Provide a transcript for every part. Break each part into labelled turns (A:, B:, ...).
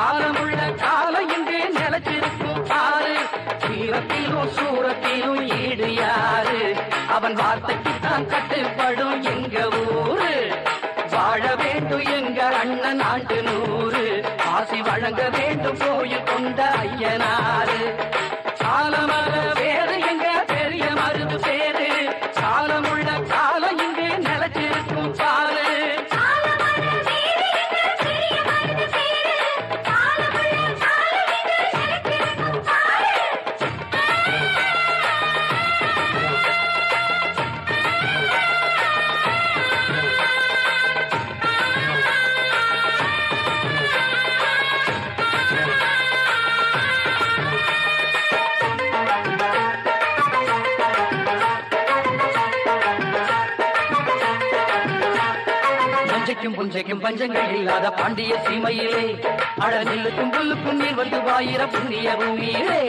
A: காலமுள்ள காலம் இங்கே நிலைச்சிருக்கும் பாரு. வீரத்திலும் சூரத்திலும் ஈடு யாரு? அவன் வார்த்தைக்குத்தான் கட்டுப்படும் எங்க ஊரு. வாழ வேண்டும் எங்க அண்ணன் ஆண்டு 100. ஆசி வழங்க வேண்டும் கோயில் கொண்ட ஐயனாரு. காலமர வேறு எங்க பெரிய மருது பேரு. காலமுள்ள காலம் இங்கே நிலைச்சிருக்கும் பாரு. புஞ்சைக்கும் பஞ்சங்கள் இல்லாத பாண்டிய சீமையிலே அழகிலுக்கும் புல்லுக்கும் நீர் வந்து வாயிர புண்ணிய பூமியிலே.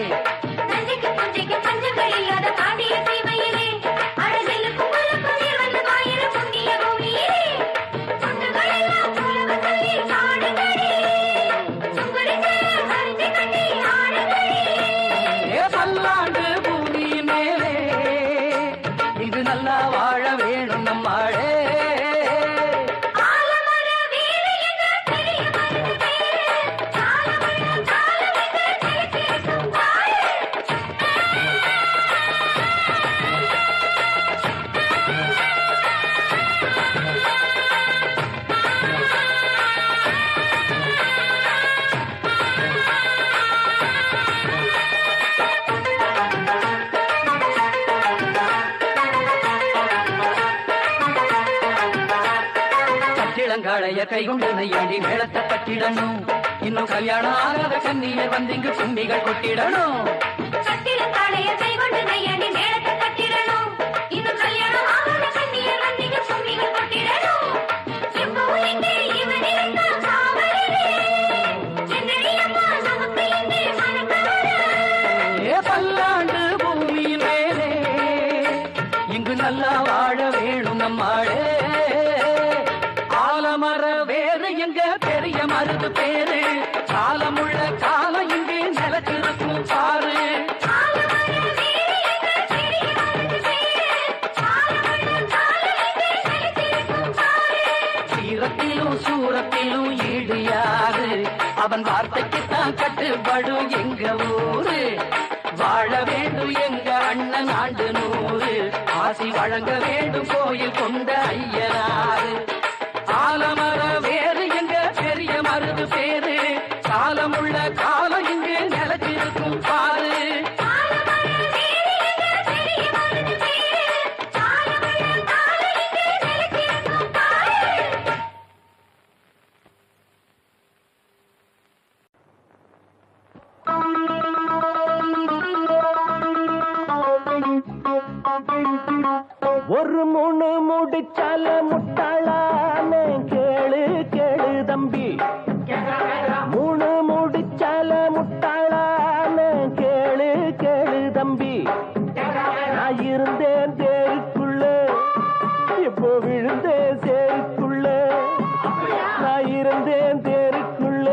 A: பல்லாண்டு பூமியின் மேலே இது நல்லா வாழ வேணும் நம்மாழே. இளங்காளைய கைகொண்டு நையாண்டி மேளத்தை கட்டிடணும். இன்னும் கல்யாணம் ஆகாத கண்ணியர் வந்து இங்கு கும்மிகள் கொட்டிடணும். பல்லாண்டு பூமியின் மேலே இங்கு நல்லா வாழ வேணும் நம்மாளே. மர வேறு எங்க பெரிய மருது பேரு. காலமுள்ள காலம் இங்கே நிலத்திருக்கும் பாரு. வீரத்திலும் சூரத்திலும் ஈடு யாரு? அவன் வார்த்தைக்குத்தான் கட்டுப்படும் எங்க ஊரு. வாழ வேண்டும் எங்க அண்ணன் ஆண்டு 100. ஆசி வழங்க வேண்டும் கோயில் கொண்ட ஐயனாரு. காலமர வேறு எங்க பெரிய மருது பேரு. காலமுள்ள காலம் இங்கு நிலத்திருக்கும் பாரு.
B: ஒரு மூணு முடிச்சால முட்டாளான கேளு கேளு தம்பி. 3 முடிச்சால முட்டாளான கேளு கேளு தம்பி. நான் இருந்தேன் தேருக்குள்ள இப்போ விழுந்தேன் சேருக்குள்ள. நான் இருந்தேன் தேருக்குள்ள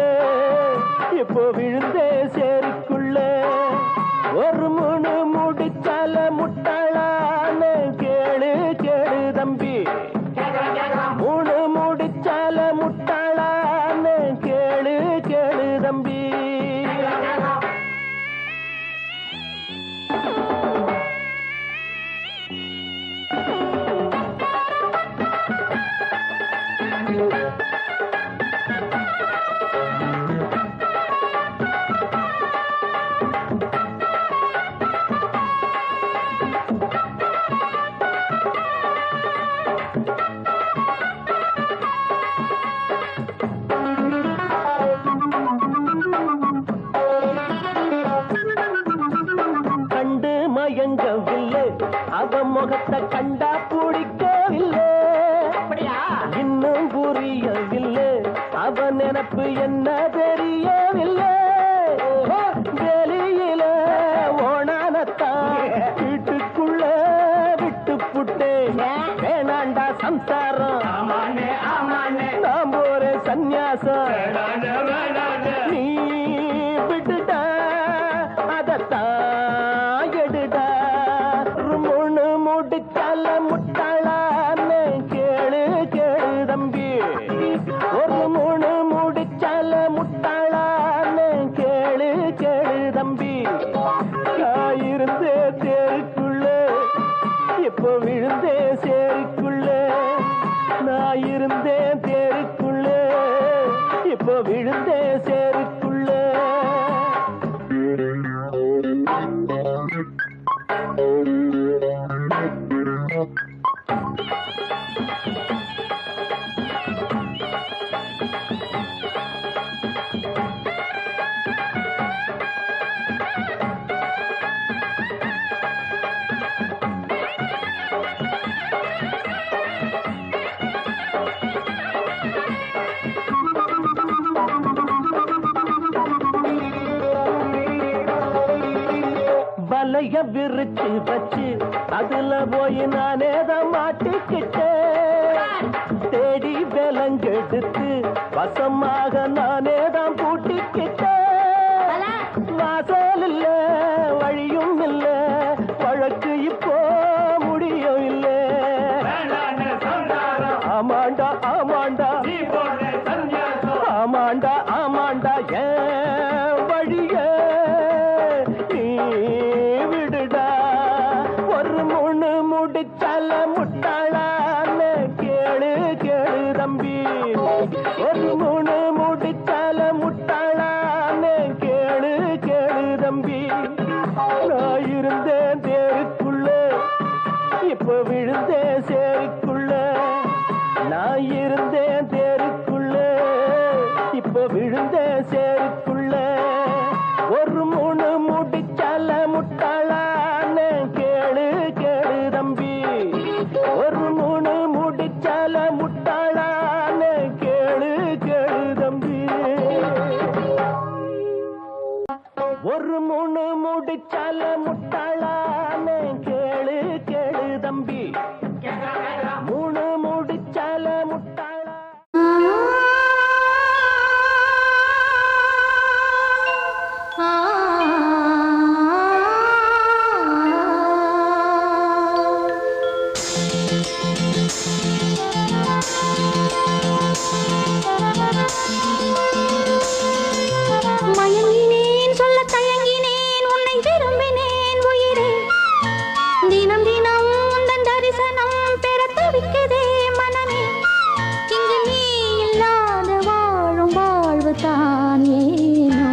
B: இப்போ விழுந்தேன் சேருக்குள்ள. ஒரு மூணு முடிச்சால முட்டாளான கேளு கேளு தம்பி. 3 முடிச்சால முட்டாளான கேளு கேளு தம்பி. முட்டாளான்னு கேளு கேளு தம்பி. நான் இருந்தே தேருக்குள்ள, இப்போ விழுந்தே சேருக்குள்ள. நான் இருந்தேன் தேருக்குள்ள, இப்போ விழுந்தே சேருக்குள்ள. வலைய விரிச்சு வச்சு அதுல போய் நானே தான் மாட்டிக்கிட்டேன். தேடி விலங்கெடுத்து வசமாக நானே தான் பூட்டிக்கிட்டேன். வாசல் இல்ல வழியும் இல்ல, வழக்கு இப்போ முடியும் இல்ல. ஆமாண்டா ஆமாண்டா ஆமாண்டா ஆமாண்டா ஏன் வழிய விடுடா. ஒரு முன்னு முடிச்சால முட்டாளான்னு கேளு கேளு தம்பி. ஒரு முன்னு முடிச்சால முட்டாளான்னு கேளு கேளு தம்பி. நான் இருந்தேன் தேருக்குள்ள, இப்ப விழுந்தேன் சேருக்குள்ள. நான் இருந்தேன் தேருக்குள்ள, இப்ப விழுந்தேன் சேருக்குள்ள. ஒரு மூணு முடிச்சால முட்டாளான்னு கேளு கேளு தம்பி. ஒரு மூணு முடிச்சால முட்டாளான்னு கேளு கேளு தம்பி. ஒரு மூணு முடிச்சால முட்டாளான்னு கேளு கேளு தம்பி. மூணு முடிச்சால முட்டாளா.
C: மயங்கினேன் சொல்ல தயங்கினேன் உன்னை விரும்பினேன் உயிரே. தினம் தினம் உந்தன் தரிசனம் பெற தவிக்குதே மனமே. இங்கு நீ இல்லாத வாழும் வாழ்வு தான் ஏனோ.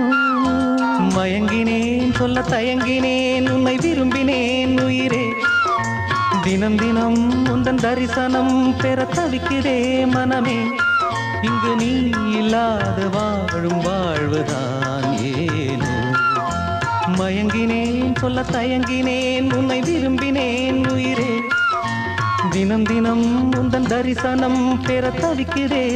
D: மயங்கினேன் சொல்ல தயங்கினேன் உன்னை விரும்பினேன் உயிரே. தினம் தினம் உந்தன் தரிசனம் பெற தவிக்கிறே மனமே. இங்கு நீ இல்லாத வாழும் வாழ்வுதான் ஏனோ. மயங்கினேன் சொல்ல தயங்கினேன் உன்னை விரும்பினேன் உயிரே. தினம் தினம் உந்தன் தரிசனம் பெற தவிக்கிறே.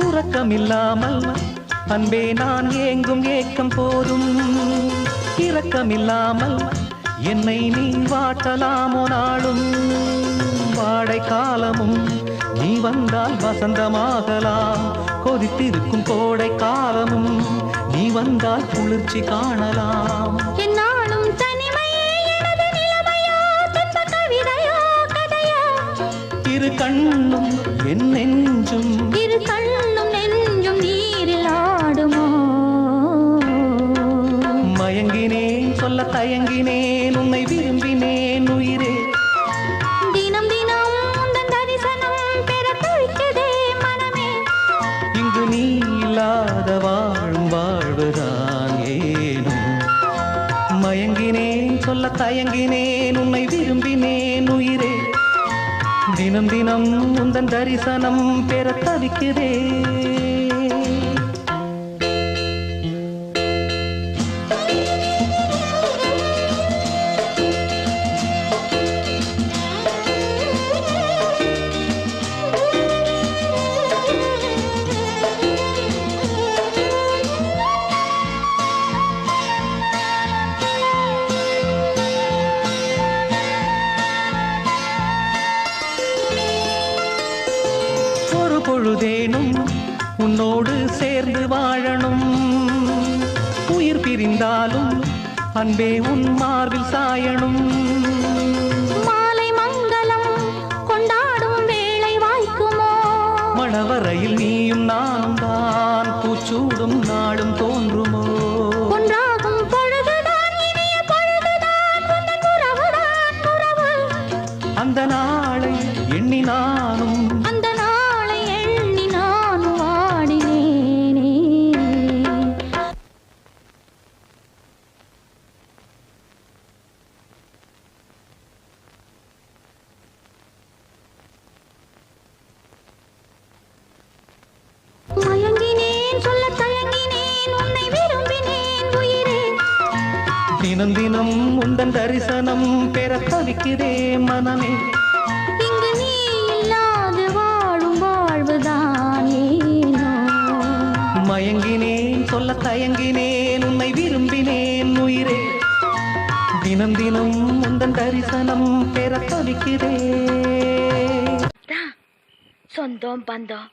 D: இரக்கமில்லாமல் அன்பே நான் ஏங்கும் ஏக்கம் போதும். இரக்கமில்லாமல் என்னை நீ வாட்டலாமோ நாளும். வாடை காலமும் நீ வந்தால் வசந்தமாகலாம். கொதித்திருக்கும் கோடை காலமும் நீ வந்தால் குளிர்ச்சி காணலாம்.
C: என்னாலும் தனிமையே எனது நிலைமையா, துன்ப கவிதையா கதையா.
D: இரு கண்ணும் என் நெஞ்சும்,
C: இரு கண்ணும் நெஞ்சும் நீரில் ஆடுமோ.
D: மயங்கினேன் சொல்ல தயங்கினேன் உன்னை விரும்பினேன் உயிரே.
C: தினம் தினம் உந்தன் தரிசனம் பெற தவிக்குதே மனமே.
D: இங்கு நீ இல்லாத வாழும் வாழ்வுதான் ஏனோ. மயங்கினேன் சொல்ல தயங்கினேன் உன்னை விரும்பினேன் உயிரே. தினம் தினம் உந்தன் தரிசனம் பெற தவிக்கிறே. வாழணும். உயிர் பிரிந்தாலும் அன்பே உன் மார்பில் சாயணும்.
C: மாலை மங்களம் கொண்டாடும் வேளை வாய்க்குமோ?
D: மணவரையில் நீயும் நானும் தான் பூச்சூடும் நாளும் தோன்றுமோ?
C: ஒன்றாகும் பொழுதுதான் இனிய பொழுதுதான், உந்தன் உறவுதான் உறவு.
D: அந்த நாளை எண்ணி நானும்
C: அந்த நாளை எண்ணி நானும் வாடினேனே. மயங்கினேன் சொல்ல தயங்கினேன், உன்னை விரும்பினேன் உயிரே.
D: தினம் தினம் உந்தன் தரிசனம் பெற தவிக்கிறே மனமே.
C: இங்கு நீ இல்லாது வாழும் வாழ்வுதான் ஏனோ.
D: மயங்கினேன் சொல்ல தயங்கினேன், உன்னை விரும்பினேன் உயிரே. தினம் தினம் உந்தன் தரிசனம் பெற தவிக்கிறே.
E: சொந்தம் பந்தம்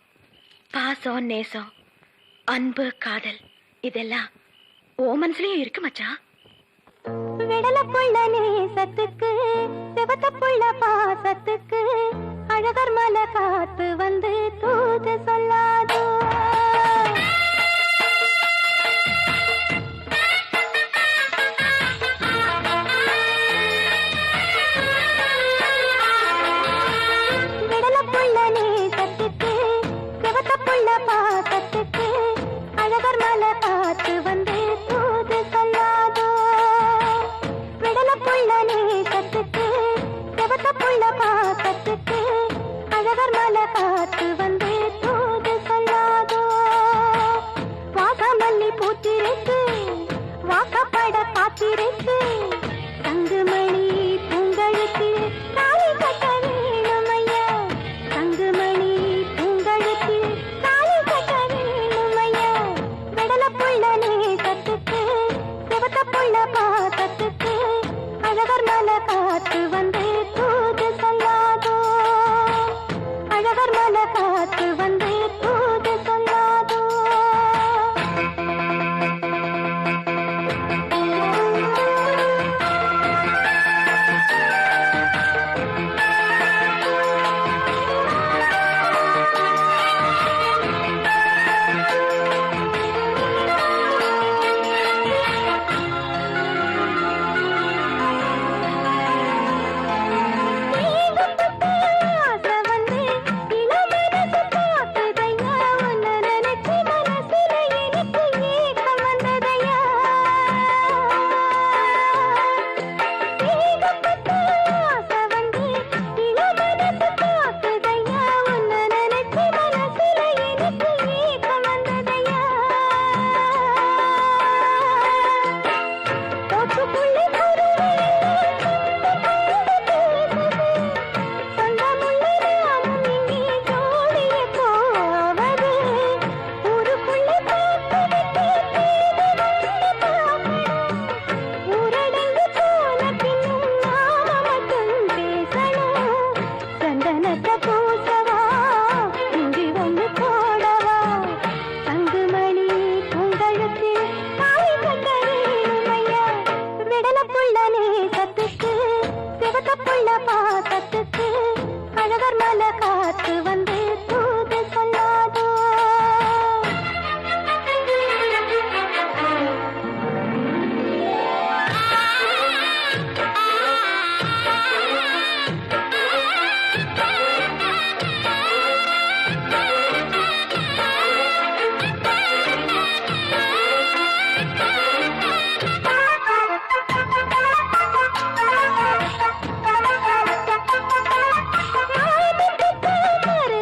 E: பாசம் நேசம் அன்பு காதல் இதெல்லாம் ஓ மனசுலயும் இருக்கு மச்சான்.
C: விடல புள்ள நேசத்துக்கு சிவத்த புள்ள பாசத்துக்கு அழகர் மலை காத்து வந்து தூது சொல்லாதோ. விடல புள்ள நேசத்துக்கு சிவத்த புள்ள பாசத்துக்கு அழகர் மலை காத்து வந்து தூது சொல்லாதோ. விடல புள்ள நேசத்துக்கு சிவத்த புள்ள பாசத்துக்கு அழகர் மலை காத்து வந்து தூது சொல்லாதோ. வாசமல்லி பூத்திருக்கு வாக்கப்பட காத்திருக்கு, தங்குமணி பூங்கழுத்து தாலி கட்ட வேணுமையா. தங்குமணி பூங்கழுத்து தாலி கட்ட வேணுமையா. விடல புள்ள நேசத்துக்கு சிவத்த புள்ள பாசத்துக்கு அழகர் மலை காத்து வந்து தூது சொல்லாதோ. அழகர் மலை காத்து வந்து தூது சொல்லாதோ. ஆசை வந்து இளமனசு பார்க்குதையா, உன்னை நினைச்சு மனசுல எனக்கு ஏக்கம் வந்ததையா. ஏகப்பட்ட ஆசை வந்து இளமனசு பார்க்குதையா, உன்னை நினைச்சு மனசுல எனக்கு ஏக்கம் வந்ததையா. தோப்புக்குள்ளே பாசத்துக்கு அழகர் மலை காத்து வந்து தூது சொல்லாதோ. மறு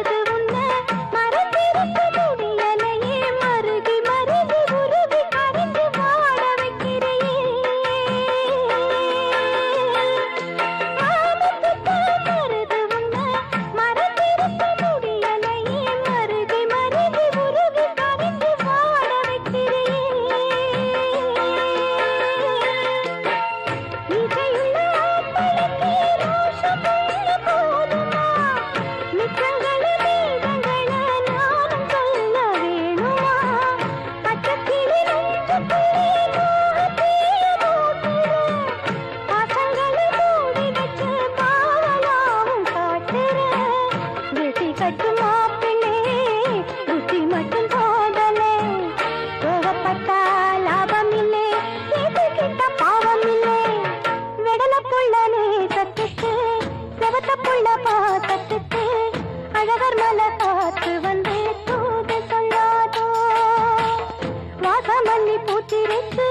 C: பூத்திருக்கு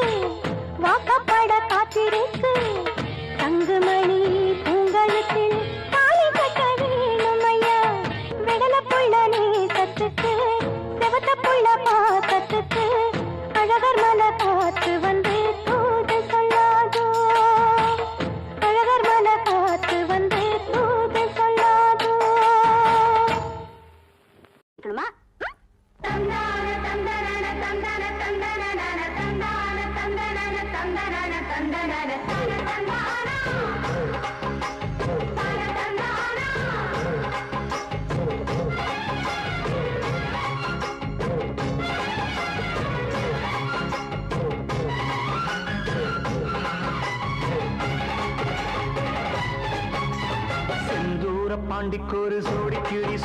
C: வாக்கப்பட காத்திருக்கு தங்குமணி பூங்கழுத்தில் தாலி கட்ட வேணும் ஐயா விடல புள்ள நீ சத்துக்கு செவத்த புள்ள பாசத்துக்கு அழகர் மலை பார்த்து வந்து தூது சொல்லாதோ அழகர் மலை பார்த்து வந்து தூது சொல்லாதோ
B: செந்தூர பாண்டிக்கொரு சோடி கிளி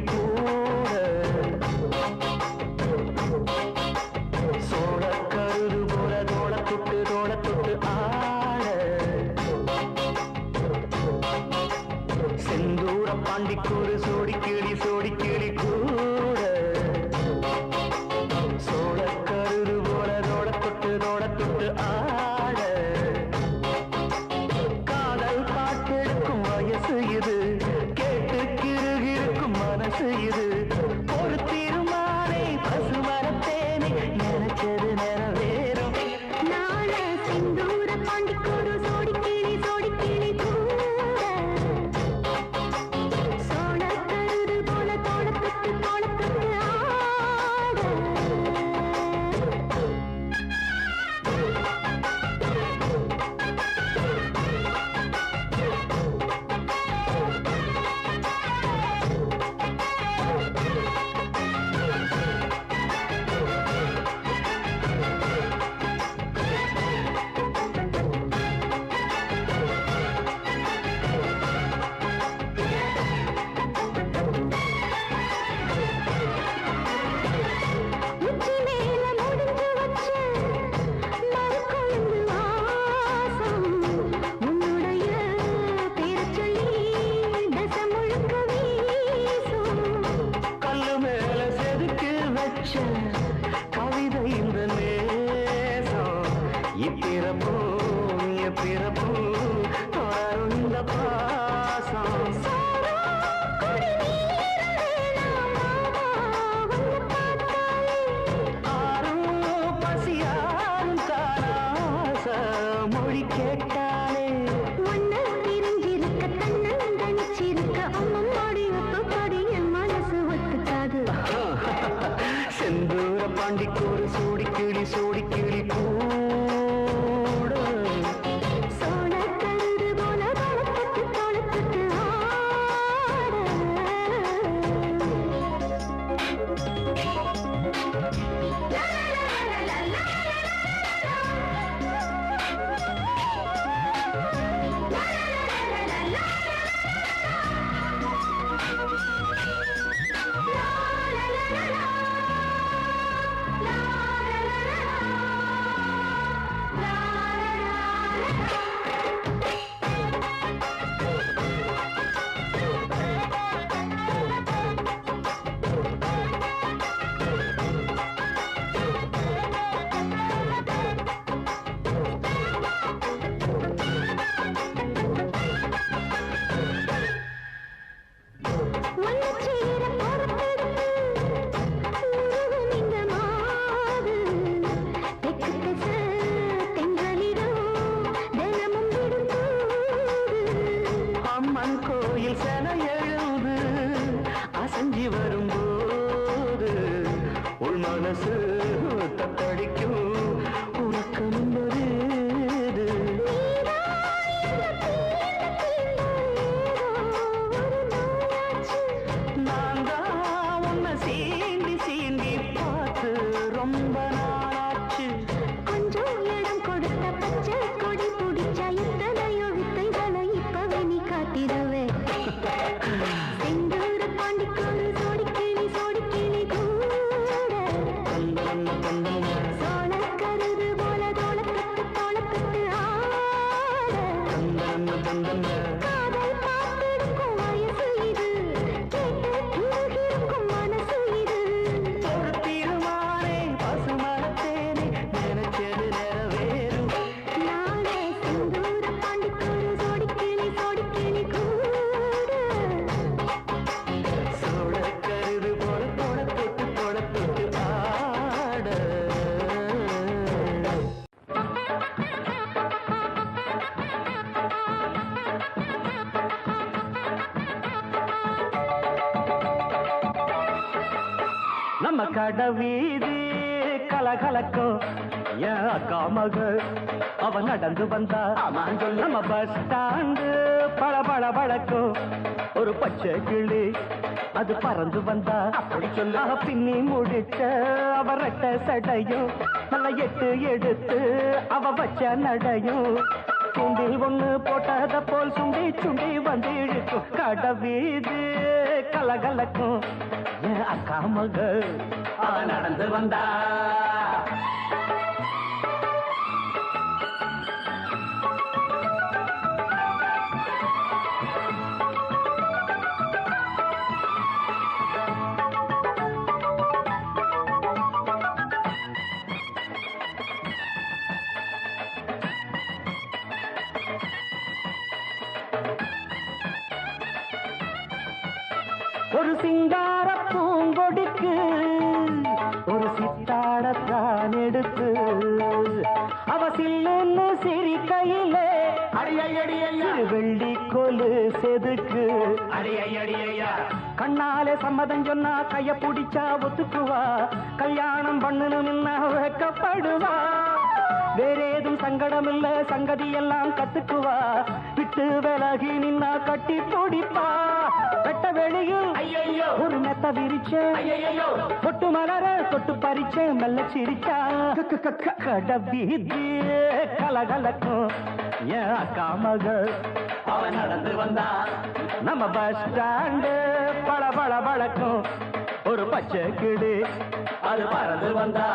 B: கூட சோழ கருது போல தோள தொட்டு ஆட செந்தூர பாண்டிக்கொரு சோடி கிளி கூட சோழ கருது போல தோள தொட்டு ஆட காதல் பாட்டெடுக்கும் வயசு இது கேட்டு கிருகிருக்கும் மனசு இது ஒரு தீர்மானே பசுமரத்தேனே நினைச்சது நிறைவேறும்
C: நாள செந்தூர பாண்டிக்கொரு சோடி கிளி கூட சோழ கருது போல தோளத்துக்கு ஆட உச்சி மேல முடிஞ்சு வச்ச மறுக்கொழுந்து வாசம் உன்னுடைய பேர் சொல்லி தசை முழுக்க வீசும்
B: கல்லு மேல செதுக்கு வச்ச கவிதை இந்த நேசம் இப்பிறப்பும் தொடரும் இந்த பாசம் ஆரும் பசியாரும் காணாச மொழி கேட்டாலே
C: ஒன்னு பிரிஞ்சிருக்க தன்னந்தனிச்சிருக்க அம்மம்மாடி ஒத்துப்பாடி என் மனசு ஒத்துக்காது
B: செந்தூர பாண்டிக்கொரு சோடி கிளி கூட
C: சோழ கருது போல தோளத்துக்கு ஒன்னு சீர பொறுத்தெடுத்து உருகும் இந்த மாது தெற்கு திசை தென்றலிடம் தினமும் விடும்போது
B: அம்மன் கோயில் சென எழுது அசஞ்சி வரும்போது உள் மனசு தத்தடிக்கும் உறக்கம் வருது நான் தான் உன்னை சீண்டி பார்த்து ரொம்ப நாளாச்சு
C: கொஞ்சம் இடம் கொடுத்த பச்சை கொடி பிடிச்சா எத்தனையோ வித்தைகளை இப்பவே நீ காட்டிடுவே செந்தூர பாண்டிக்கொரு சோடி கிளி கூட
D: கடவீதி கலகலக்கும் என் அக்கா மகள் அவ நடந்து வந்தா நம்ம பஸ் ஸ்டாண்டு பளபள பழக்கும் ஒரு பச்சை கிளி அது பறந்து வந்தா அப்படி சொல்ல பின்னி முடிச்ச அவ ரெட்ட சடையும் நல்ல எட்டு எடுத்து அவ வச்ச நடையும் சுண்டில் ஒண்ணு போட்டத போல் சுண்டி சுண்டி வந்து இழுக்கும் கடவீதி கலகலக்கும் என் அக்கா மகள் அவ நடந்து வந்தா ஒரு சிங்கார பூங்கொடிக்கு ஒரு சித்தாடத்தான் எடுத்து அவ சில்லுன்னு சிரிக்கையிலே வெள்ளி கொலு செதுக்கு கண்ணாலே சம்மதம் சொன்னா கைய பிடிச்சா ஒத்துக்குவா கல்யாணம் பண்ணணும்னா வைக்கப்படுவா வேறேதும் சங்கடம் இல்ல சங்கதி எல்லாம் கத்துக்குவா விட்டு விலகி நின்னா கட்டி பிடிப்பா வெட்ட வெளியில் ஒரு மெத்த விரிச்ச பொட்டு மலர தொட்டு பறிச்ச மெல்ல சிரிச்சா கடவீதி கலகலக்கும் என் அக்கா மகள் அவ நடந்து வந்தா நம்ம பஸ் ஸ்டாண்டு பளபள பழக்கும் ஒரு பச்சை கிளி அது பறந்து வந்தா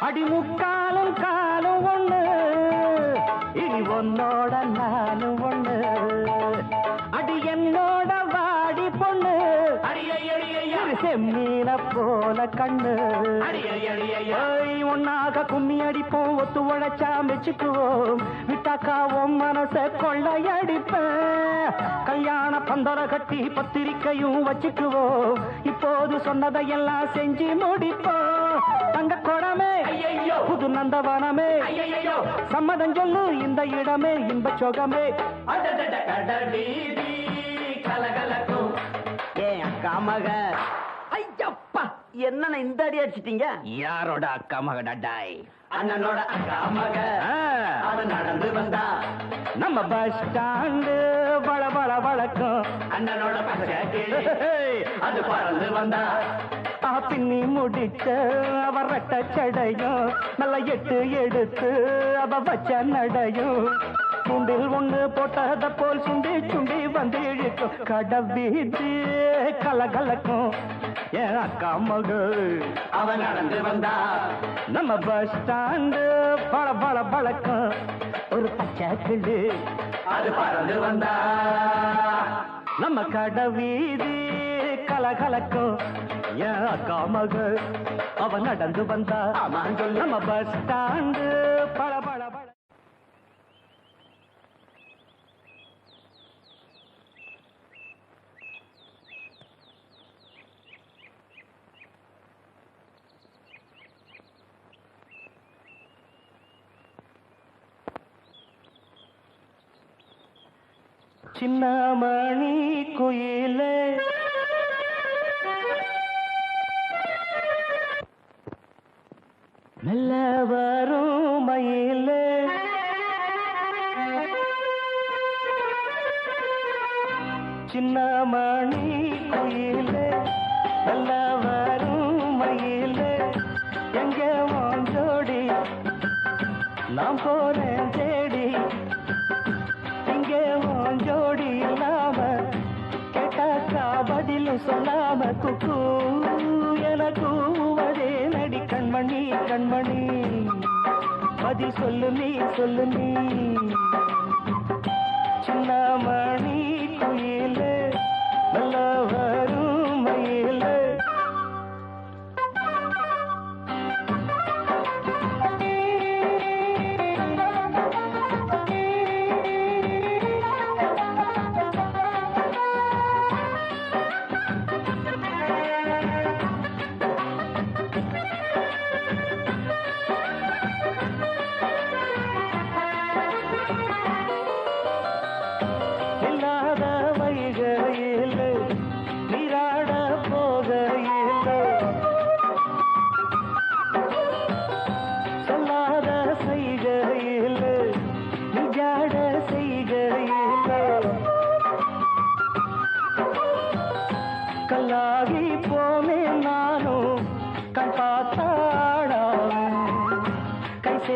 D: அடி முக்காலும் காலும் ஒண்ணு இனி உன்னோட நானும் ஒண்ணு அடி என்னோட வாடி பொண்ணு செம்மீன போல கண்ணு ஒன்னாக கும்மி அடிப்போம் ஒத்து உழைச்சா மெச்சுக்குவோம் விட்டாக்காவும் மனச கொள்ளையடிப்பேன் கல்யாண பந்தர கட்டி பத்திரிக்கையும் வச்சுக்குவோம் இப்போது சொன்னதையெல்லாம் செஞ்சு முடிப்போம் தங்க குடமே புது நந்தவனமே சம்மதம் சொல்லு இந்த இடமே இன்ப சொகமே கலகலக்கும் ஏன் அக்கா மக ஐயப்பா என்ன இந்த அடி அடிச்சிட்டீங்க யாரோட அக்கா மக டட்டாய் அண்ணனோட அக்கா மக அவ நடந்து வந்தா நம்ம பஸ் ஸ்டாண்டு பளபள பழக்கும் அண்ணனோட அது பறந்து வந்தா பின்னி முடிச்ச அவ ரெட்ட சடையும் நல்ல எட்டு எடுத்து அவ வச்ச நடையும் சுண்டில் ஒண்ணு போட்டத போல் சுண்டி சுண்டி வந்து இழுக்கும் கடவீதி கலகலக்கும் என் அக்கா மகள் அவ நடந்து வந்தா நம்ம பஸ் ஸ்டாண்டு பளபள பழக்கும் ஒரு பச்சை கிளி அது பறந்து வந்தா நம்ம கடவீதி கலகலக்கும் என் அக்கா மகள் அவ நடந்து வந்தா நம்ம பஸ் ஸ்டாண்டு பளபள பழ சின்னமணி குயிலே மெல்ல வரும் மயிலே சின்னமணி குயிலே மெல்ல வரும் மயிலே எங்க வாஞ்சோடி நாம் போறேன் தேடி இங்கே வாஞ்சோடி இல்லாம கேட்டாக்கா பதிலும் சொல்லாம குக்கு எனக்கு வதே நடி கண்மணி கண்மணி பதில் சொல்லு நீ சின்னமணி குயிலே நல்ல வரும் மயிலே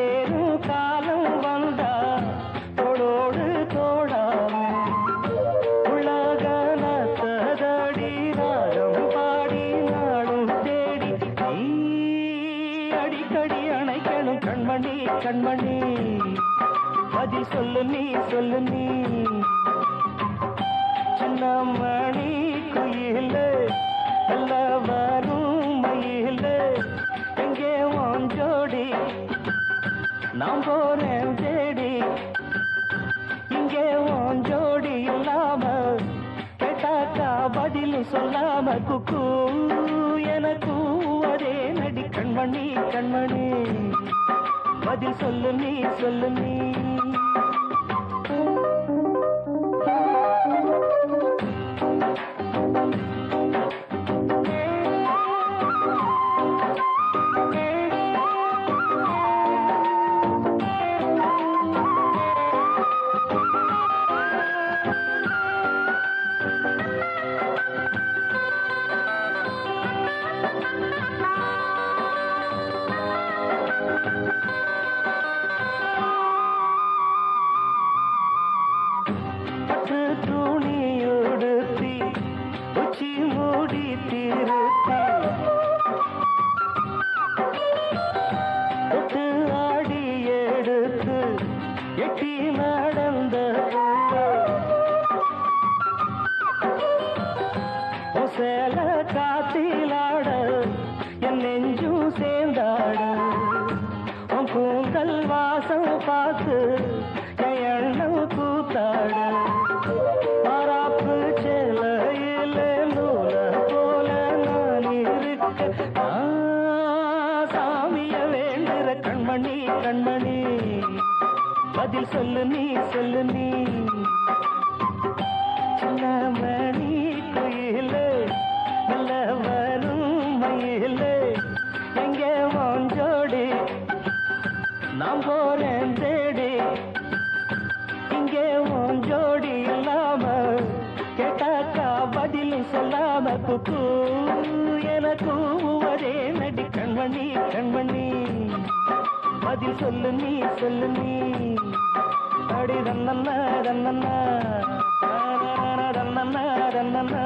D: சேரும் காலம் வந்தா தோளோடு தோடாம உலகனத்ததடி ராகம் பாடி நாடும் தேடி நீ அடிக்கடி அணைக்கணும் கண்மணி கண்மணி பதில் சொல்லு நீ சின்ன மணி குயில நல்ல வரும் மயில எங்கே உன் ஜோடி நான் போறேன் தேடி இங்கே உன் ஜோடி இல்லாம கேட்டாக்கா பதில் சொல்லாம குக்கு எனக்கு அதே நடி கண்மணி கண்மணி பதில் சொல்லு நீ துணியுடுத்தி உச்சி மூடி திருத்தி தொட்டு ஆடி எடுத்து எட்டி நடந்த சேல காத்திலாட என் நெஞ்சும் சேர்ந்தாட உன் கூந்தல் வாசம் பார்த்து என் எண்ணம் கூத்தாட கண்மணி கண்மணி பதில் சொல்லு நீ சின்ன மணி குயில நல்ல வரும் மயில எங்கே உன் ஜோடி நான் போறேன் தேடி இங்கே உன் ஜோடி இல்லாம கேட்டாக்கா பதில் சொல்லாம குக்கு எனக்கு ஒரே நடி கண்மணி கண்மணி பதில் சொல்லு நீ அடி தன்னன்னா தன்னன்னா தன்னன்னா தன்னன்னா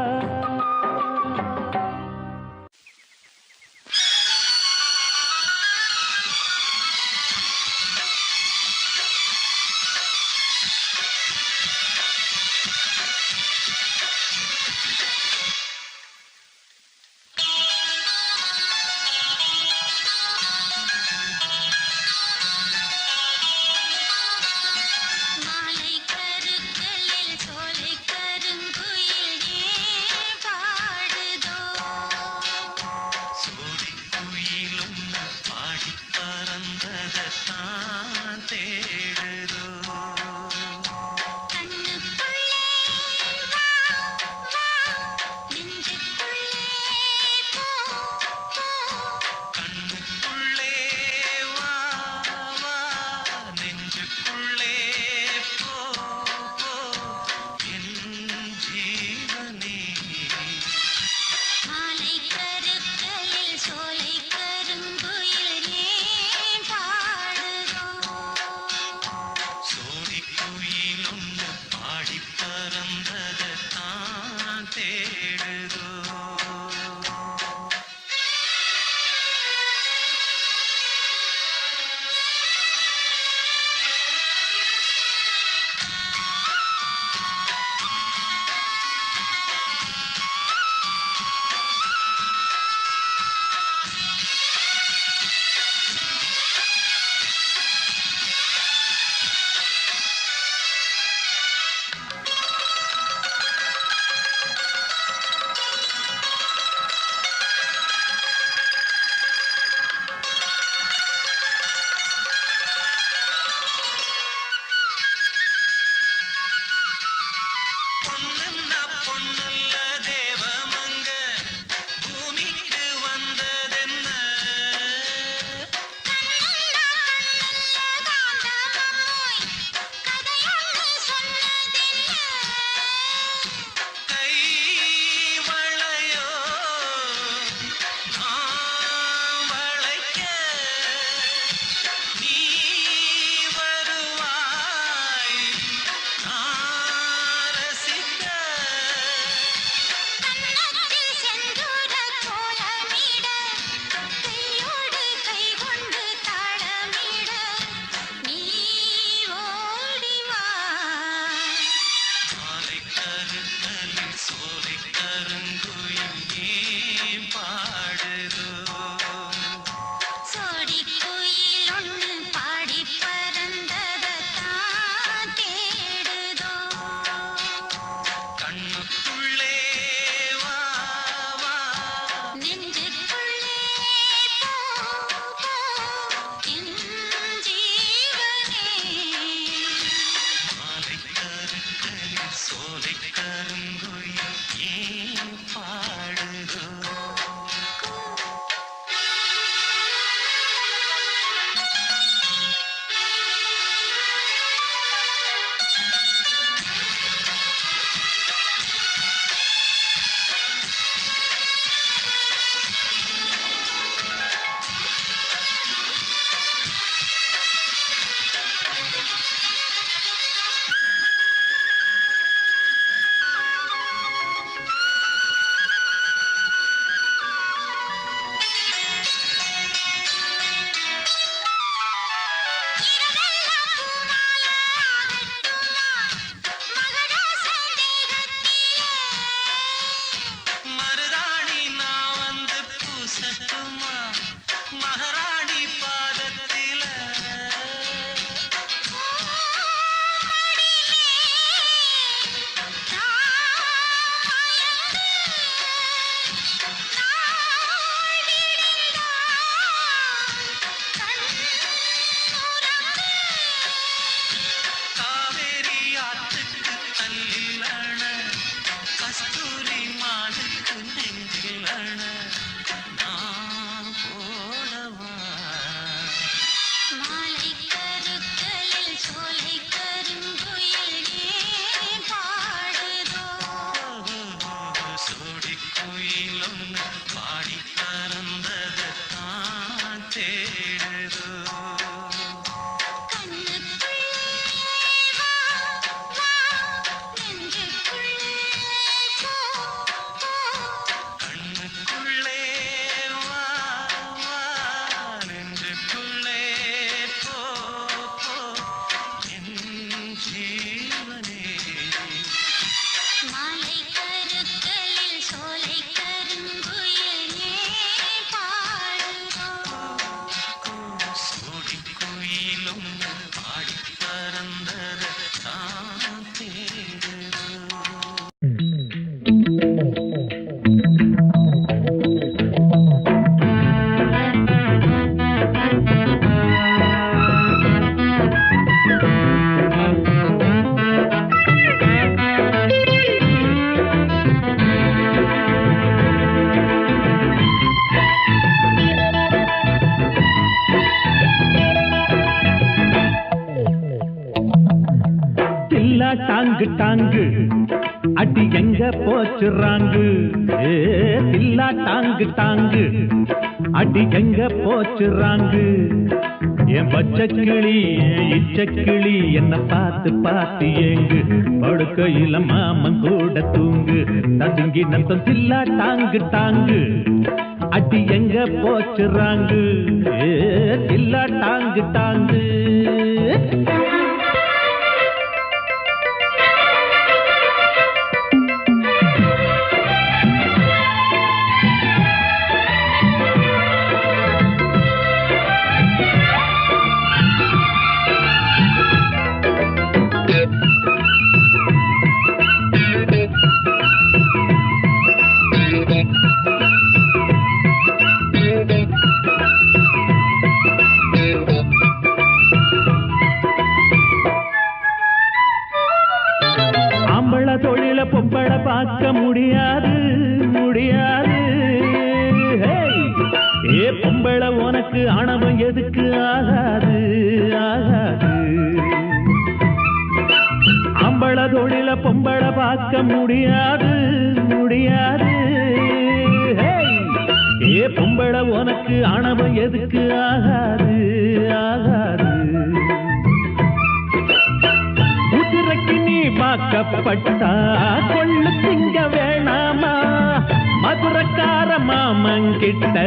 F: ஒன்று பாடி பறந்தது தான் தேடுது.
D: டாங்கு டாங்கு அடி எங்க போச்சுறாங்கு தில்லா டாங்கு டாங்கு அடி எங்க போச்சுறாங்கு என் பச்சக்கிளி இச்சக்கிளி என்ன பார்த்து பார்த்து ஏங்கு படுக்கையில மாமன் கூட தூங்கு ததுங்கி நத்தம் தில்லா டாங்கு டாங்கு அடி எங்க போச்சுறாங்கு தில்லா டாங்கு டாங்கு. பொம்பளை பார்க்க முடியாது முடியாது. ஏ பொம்பளை உனக்கு ஆணவம் எதுக்கு ஆகாது ஆகாது. ஆம்பளை தொழில பொம்பளை பார்க்க முடியாது முடியாது. ஏ பொம்பளை உனக்கு ஆணவம் எதுக்கு ஆகாது ஆகாது. குதிரைக்கு நீ வாக்கப்பட்டா கொள்ளு திங்க வேணாமா, மதுரக்கார மாமங்கிட்ட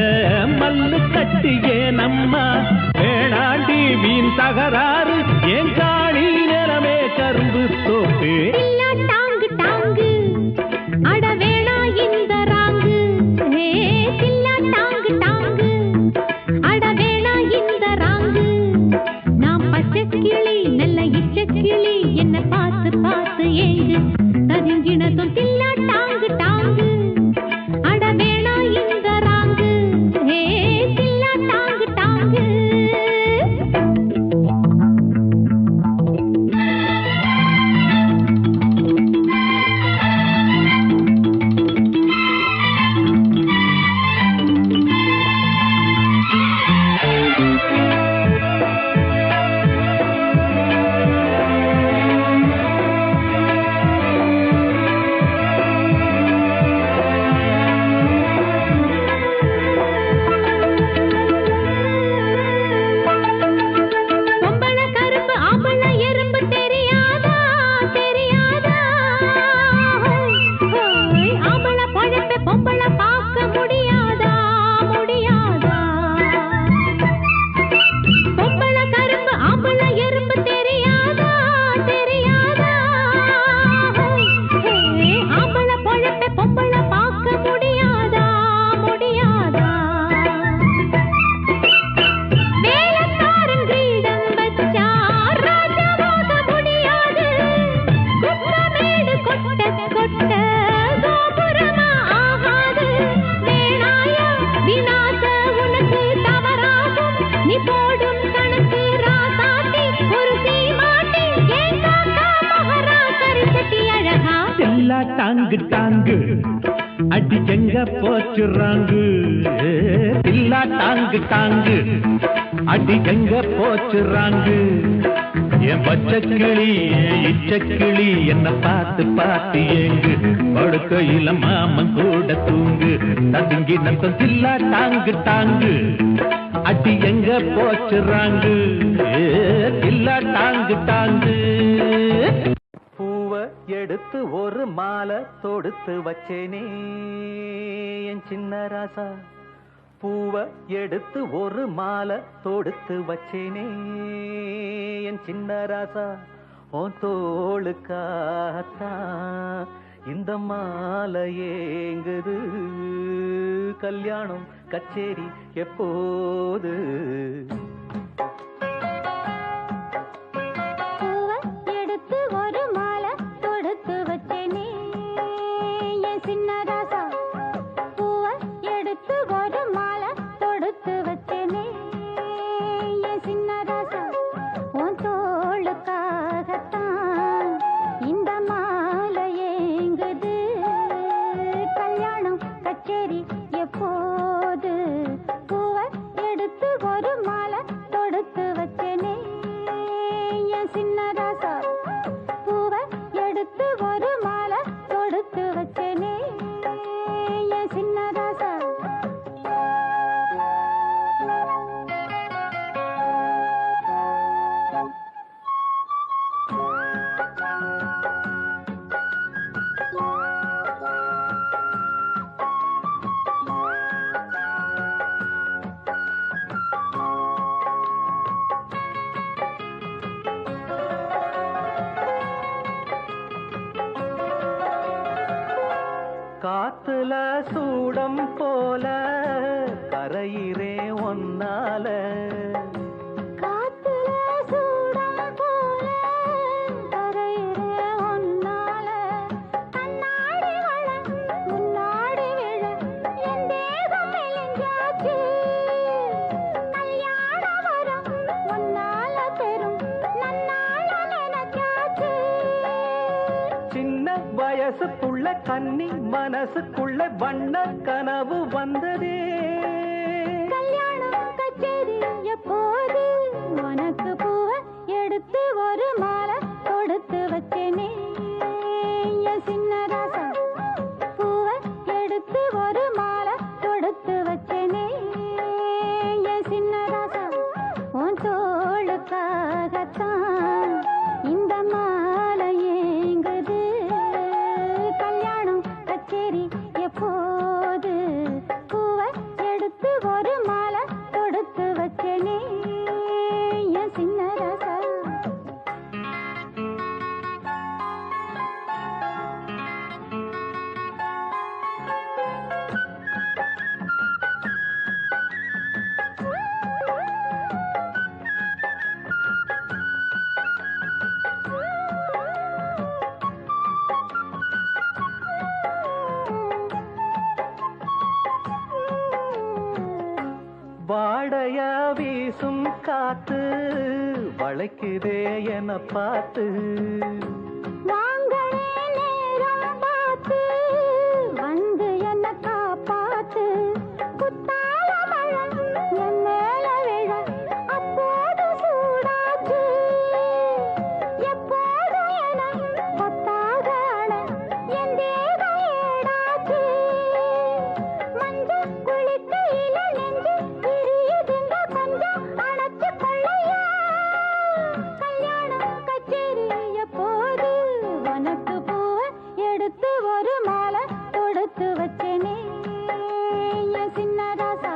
D: மல்லு கட்டியே நம்மா. வேணாண்டி வீண் தகராறு என் காணி நிலமே கரும்பு தோப்பு.
C: டாங்கு டாங்கு அட வேணா இந்த ராங்கு. தில்லா டாங்கு டாங்கு அட வேணா இந்த ராங்கு. நாம் பச்சை கிளி நல்ல இச்ச கிளி என்ன பார்த்து பார்த்து ஏங்கு ததுங்கினதும் தில்லா டாங்கு டாங்கு அட வேணா இந்த ராங்கு. தில்லா டாங்கு டாங்கு.
D: டாங்கு டாங்கு அடி எங்க போச்சுறாங்கு. தில்லா டாங்கு டாங்கு அடி எங்க போச்சுறாங்கு. என் பச்சக்கிளி இச்சக்கிளி என்ன பார்த்து பார்த்து ஏங்கு படுக்கையில மாமன் கூட தூங்கு ததுங்கி நத்தம். தில்லா டாங்கு டாங்கு அடி எங்க போச்சுறாங்கு. தில்லா டாங்கு டாங்கு.
B: எடுத்து ஒரு மாலை தொடுத்து வச்சேனே என் சின்ன ராசா. பூவை எடுத்து ஒரு மாலை தொடுத்து வச்சேனே என் சின்ன ராசா. உன் தோளுக்காத்தா இந்த மாலை ஏங்குது. கல்யாணம் கச்சேரி எப்போது?
C: என் சின்ன ராசா பூவை எடுத்து ஒரு மாலை தொடுத்து வச்சேனே என் சின்ன ராசா
D: காத்துல சூடம் போல கரையிறே ஒன்னால
C: காத்துல சூடம் போல கரையிற ஒன்னால கண்ணாடி வள முன்னாடி விழ என் தேகம் மெலிஞ்சாச்சு கல்யாண வரம் ஒன்னால பெரும் நன்னால நினைச்சாச்சு
D: சின்ன வயசுக்குள்ள கன்னி மனசுக்குள்ள வண்ண கனவு வந்ததே
C: கல்யாணம் கச்சேரி எப்போது உனக்கு பூவை எடுத்து ஒரு மாலை கொடுத்து வச்சேனே என் சின்ன ராசா பூவை எடுத்து ஒரு மாலை கொடுத்து வச்சேனே என் சின்ன ராசா உன் தோளுக்காகத்தான் இந்த மாலை ஏங்குது கல்யாணம் கச்சேரி எப்போது பூவை எடுத்து ஒரு மாலை கொடுத்து வச்சேனே என் சின்ன ராசா
D: வாடைய வீசும் காத்து வளைக்குதே என பார்த்து
C: வாங்களே நேரம் பார்த்து வந்து என்ன காப்பாத்து குத்தால மழை என் மேல விழ அப்போது சூடாச்சு எப்போது என கொத்தாக அழ என் தேகம் ஏடாச்சு மஞ்சள் குளிக்கையில நெஞ்சு பிரியுதுங்க கொஞ்சம் அணைச்சு கொள்ளையா கல்யாணம் கச்சேரி எப்போது உனக்கு பூவை எடுத்து ஒரு மாலை கொடுத்து வச்சேனே என் சின்ன ராசா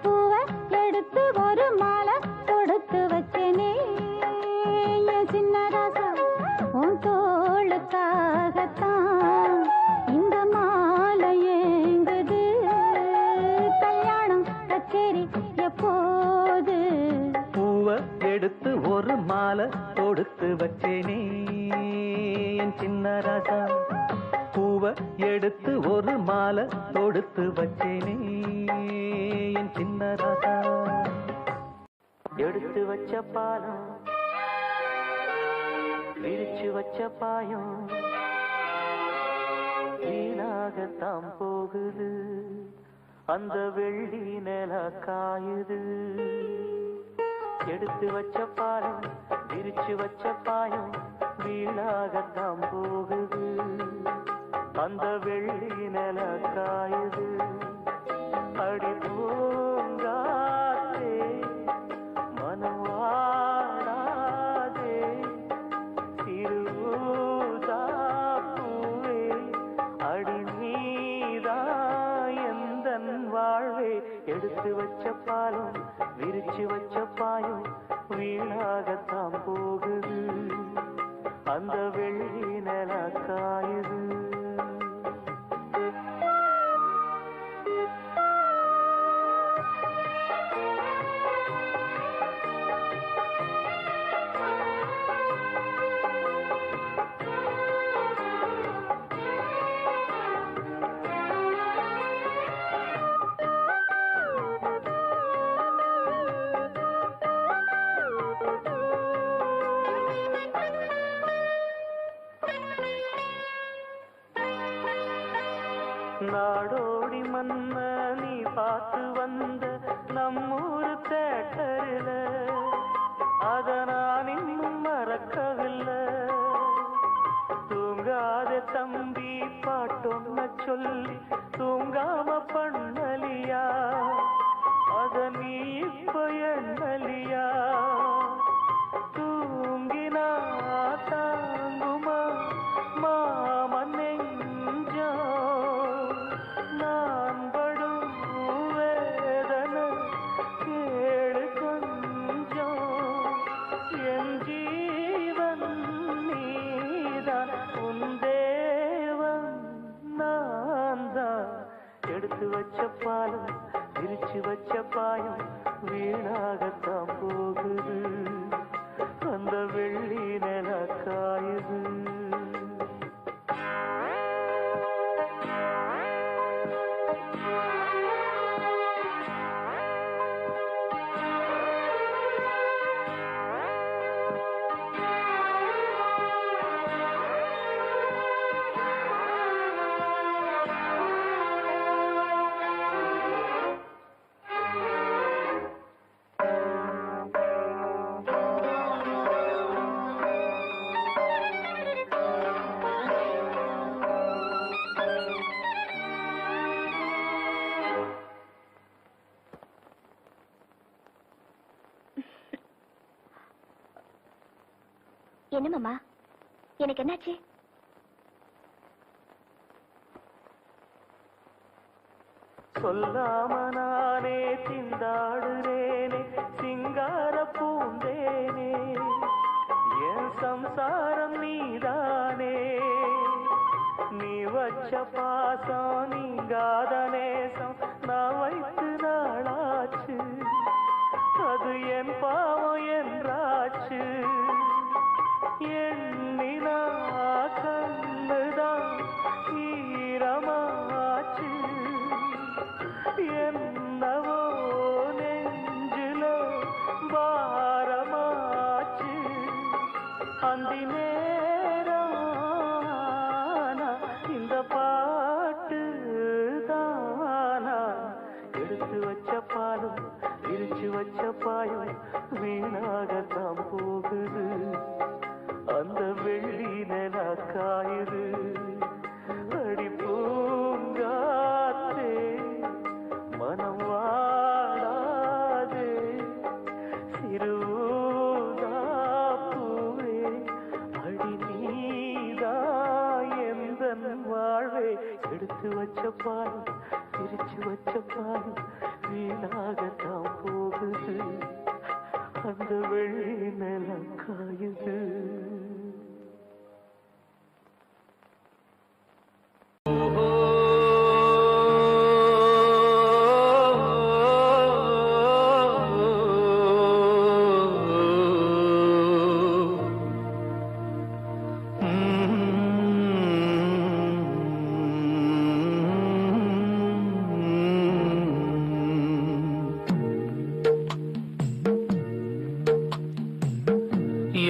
C: பூவை எடுத்து ஒரு மாலை கொடுத்து வச்சேனே என் சின்ன ராசா உன் தோளுக்காகத்தான் இந்த மாலை ஏங்குது கல்யாணம் கச்சேரி எப்போது
D: பூவை எடுத்து ஒரு மாலை தொடுத்து வச்சேனே என் சின்ன ராசா பூவை எடுத்து ஒரு மாலை தொடுத்து வச்சேனே என் சின்ன ராசா எடுத்து வச்ச பாலம் விரிச்சு வச்ச பாயம் வீணாகத்தான் போகுது அந்த வெள்ளி நில காயுது எடுத்து வச்ச பாலம் விரிச்சு வச்ச பாயம் வீணாகத்தான் போகுது அந்த வெள்ளி நில காயுது அடி பூங்காத்தே மனம் வாடாதே திருவூதாப்பூவே அடி நீதான் எந்தன் வாழ்வே எடுத்து வச்ச பாலம் விரிச்சு வச்ச பாயம் வீணாகத்தான் போகுது அந்த வெள்ளி நில காயுது நாடோடி மன்ன நீ பார்த்து வந்த நம்மூர் தேட்டரில் அத நான் இன்னும் தம்பி பாட்டொன்ன சொல்லி தூங்காம பண்ணலியா அத நீ இப்ப எண்ணலியா தூங்கினா தாங்குமா மாமன் நெஞ்சோ நான் படும் வேதனை கேளு கொஞ்சம் என் ஜீவன் நீதான் உன் தேவன் நான் தான் எடுத்து வச்ச பாலம் விரிச்சு வச்ச பாயம் வீணாகத்தான் போகுது அந்த வெள்ளி நில காயுது
E: என்ன மாமா, எனக்கு என்னாச்சு?
D: சொல்லாம நானே திண்டாடுறேனே சிங்கார பூந்தேனே என் சம்சாரம் நீதானே நீ வச்ச பாசம் நீங்காத நேசம் நான் வைத்து நாளாச்சு அது என் பாவம் என்றாச்சு எண்ணினா கண்ணுதான் ஈரமாச்சு என்னவோ நெஞ்சில பாரமாச்சு அந்தி நேரம் இந்த பாட்டு தானா எடுத்து வச்ச பாலும் விரிச்சு வச்ச பாயும் வீணாகத்தான் போகுது அந்த வெள்ளி நில காயுது அடி பூங்காத்தே மனம் வாழாதே சிறுதாப்பூவே அடி நீதா எந்தன் வாழ்வே எடுத்து வச்ச பாலும் பிரிச்சு வச்ச பாலும் வீணாகத்தான் போகுது அந்த வெள்ளி நில காயுது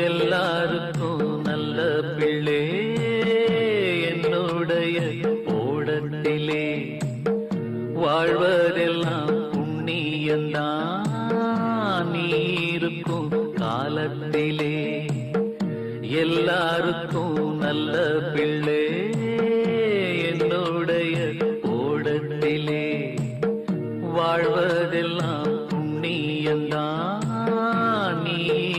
F: எல்லாருக்கும் நல்ல பிள்ளை என்னுடைய ஓடத்திலே வாழ்வதெல்லாம் புண்ணியந்தான் நீ இருக்கும் காலத்திலே எல்லாருக்கும் நல்ல பிள்ளை என்னுடைய ஓடத்திலே வாழ்வதெல்லாம் புண்ணியந்தான் நீ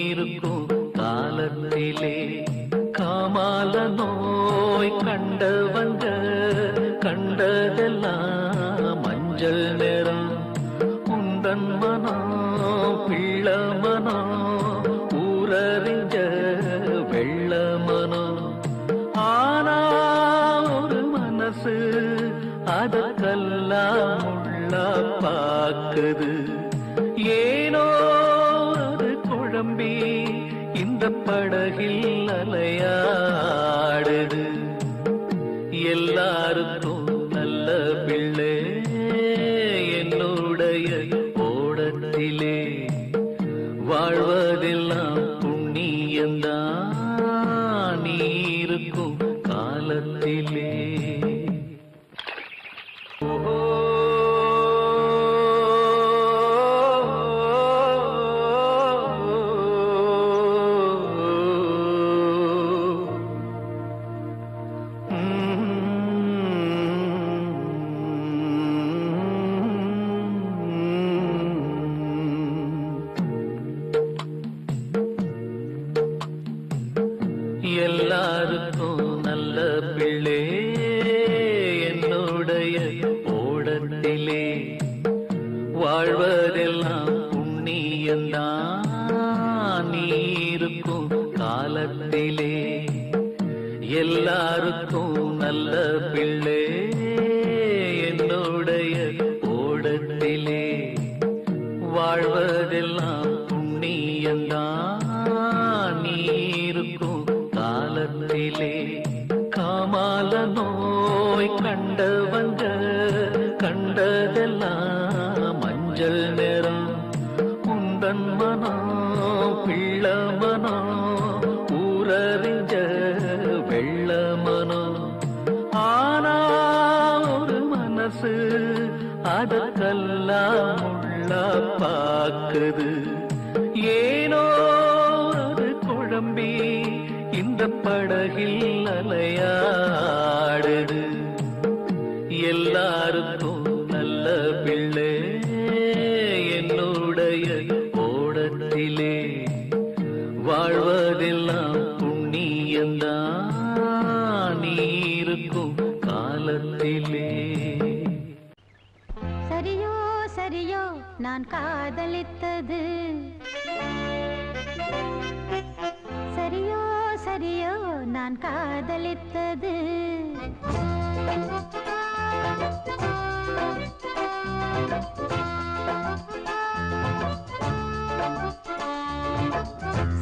F: இருக்கும் காலத்திலே காமால நோய் கண்டவங்க கண்டதெல்லாம் மஞ்சள் நிறம் உந்தன் மனம் பிள்ள மனம் ஊரறிஞ்ச வெள்ள மனம் ஆனா ஒரு மனசு அதற்கெல்லாம் உள்ள பாக்குது ஏனோ அது குழம்பி இந்த படகில் அலையாடுது எல்லாருக்கும் நல்ல பிள்ளை என்னுடைய ஓடத்திலே வாழ்வதெல்லாம் புண்ணியந்தான் நீ இருக்கும் காலத்திலே எல்லாருக்கும் நல்ல பிள்ளை என்னுடைய ஓடத்திலே வாழ்வதெல்லாம் புண்ணியந்தான் நீ இருக்கும் காலத்திலே எல்லாருக்கும் நல்ல பிள்ளை என்னுடைய ஓடத்திலே வாழ்வதெல்லாம் புண்ணியந்தான் நீ இருக்கும் காலத்திலே காமால நோய் கண்டவங்க கண்டதெல்லாம் மஞ்சள் நிறம் உந்தன் மனம் பிள்ள மனம் ஊரறிஞ்ச வெள்ள மனம் ஆனா ஒரு மனசு அதற்கெல்லாம் உள்ள பாக்குது ஏனோ அது குழம்பி இந்த படகில் அலையாடுது எல்லாருக்கும் நல்ல பிள்ளை என்னுடைய ஓடத்திலே வாழ்வதெல்லாம் புண்ணியந்தான் நீ இருக்கும் காலத்திலே
C: சரியோ சரியோ நான் காதலித்தது சரியோ சரியோ நான் காதலித்தது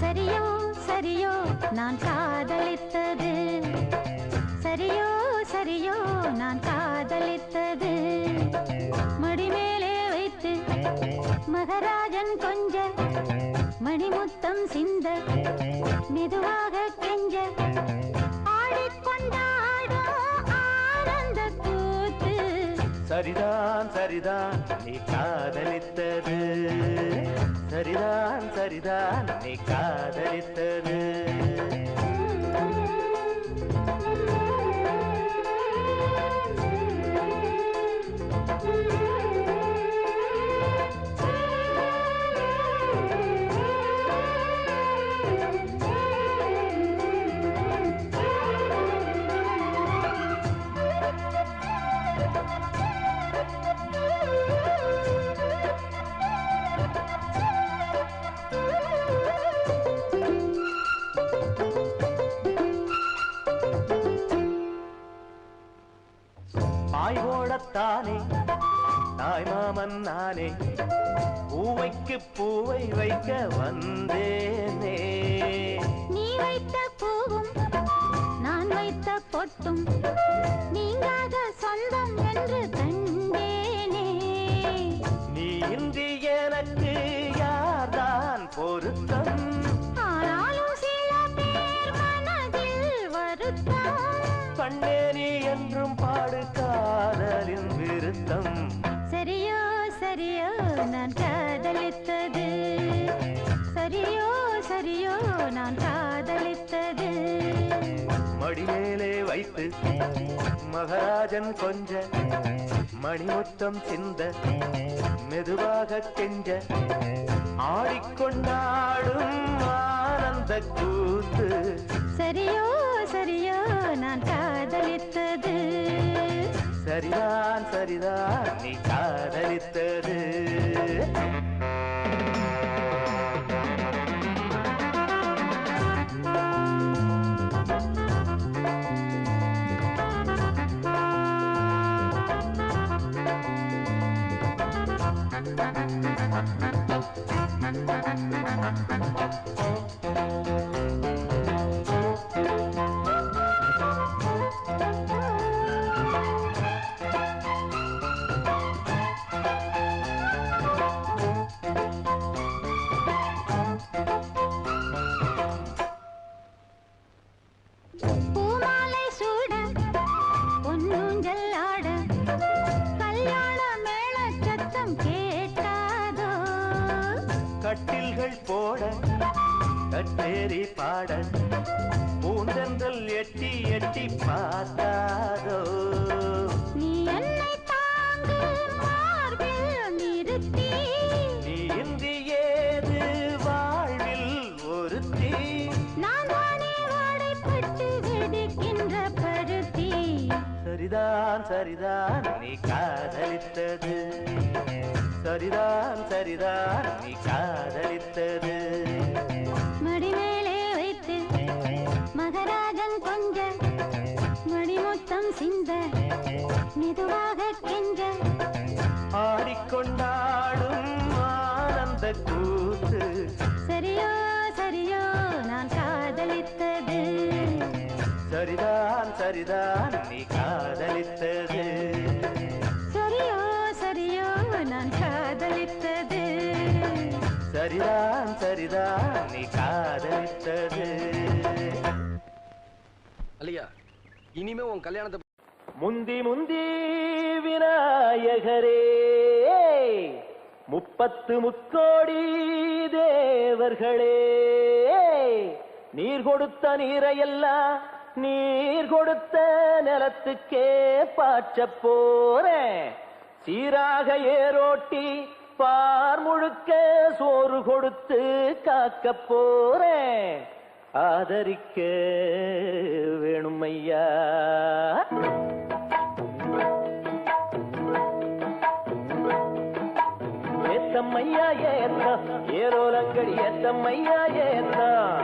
C: சரியோ சரியோ நான் காதலித்தது சரியோ சரியோ நான் காதலித்தது மடிமேலே வைத்து மகராஜன் கொஞ்ச மணிமுத்தம் சிந்த மெதுவாக கெஞ்ச ஆடிக்கொண்டாடும் ஆனந்த கூத்து
D: சரிதான் சரிதான் நீ காதலித்தது சரிதான் சரிதான் நீ காதலித்தது தானே தாய் மாமன் நானே பூவைக்கு பூவை வைக்க வந்தேனே
C: நீ வைத்த பூவும் நான் வைத்த பொட்டும் நீங்காத சொந்தம் என்று கண்டேனே
D: நீ இன்றி எனக்கு யார்தான் பொருத்தம்
C: ஆனாலும் சில பேர் மனதில் வருத்தம்
D: கண்ணே நீ என்றும் பாடு காதலின் விருத்தம்
C: சரியோ சரியோ நான் காதலித்தது சரியோ சரியோ நான் காதலித்தது
D: மடிமேலே வைத்து மகராஜன் கொஞ்ச மணிமுத்தம் சிந்த மெதுவாக கெஞ்ச ஆடிக்கொண்டாடும் ஆனந்த கூத்து
C: சரியோ சரியோ நான் காதலித்தது
D: சரிதான் சரிதான் நீ காதலித்தது
C: பூமாலை சூட பொன்னூஞ்சல் ஆட கல்யாண மேள சத்தம் கேட்டாதோ
D: கட்டில்கள் போட கட்டேரி பாட பூந்தென்றல் எட்டி எட்டி பார்த்தாதோ
C: நீ என்னை தாங்கு மார்பில் நிறுத்தி
D: நீ இன்றி ஏது வாழ்வில் ஒருத்தி
C: நான் தானே வாடை
D: சரிதான் சரிதான் நீ காதலித்தது சரிதான் சரிதான் நீ காதலித்தது
C: மடிமேலே வைத்து மகராஜன் கொஞ்ச மடிமுத்தம் சிந்த மெதுவாக கெஞ்ச
D: ஆடிக்கொண்டாடும் ஆனந்த கூத்து
C: சரியோ சரியோ நான் காதலித்தது
D: சரிதான் சரிதான் நீ காதலித்தது
C: சரியோ சரியோ நான் காதலித்தது
D: சரிதான் சரிதான் நீ காதலித்தது
G: அல்லையா இனிமே உன் கல்யாணத்தை
D: முந்தி முந்தி விநாயகரே 30 முக்கோடி தேவர்களே நீர் கொடுத்த நீரையெல்லாம் நீர் கொடுத்த நிலத்துக்கே பாய்ச்ச போறேன் சீராக ஏரோட்டி பார் முழுக்க சோறு கொடுத்து காக்க போறேன் ஆதரிக்க வேணும் ஐயா ஏத்தம்மையா ஏத்தம் ஏரோலங்கடி ஏத்தம்மையா ஏத்தம்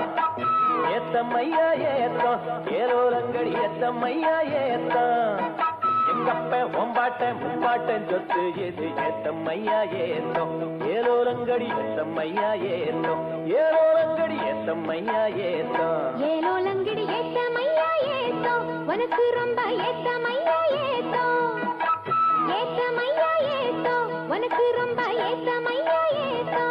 D: ஏத்தம்மையா ஏத்தம் ஏரோலங்கடி ஏத்தம்மையா ஏத்தம் எங்கப்ப ஒம்பாட்டன் முப்பாட்டன் சொத்து எது ஏத்தம்மையா ஏத்தம் ஏரோலங்கடி ஏத்தம்மையா ஏத்தம் ஏரோலங்கடி ஏத்தம்மையா ஏத்தம்
C: ஏலோலங்கிடி ஏத்தமையா ஏத்தோ உனக்கு ரொம்ப ஏத்தமையா ஏத்தோ ஏத்தமையா ஏத்தோ உனக்கு ரொம்ப ஏத்தமையா ஏத்தோ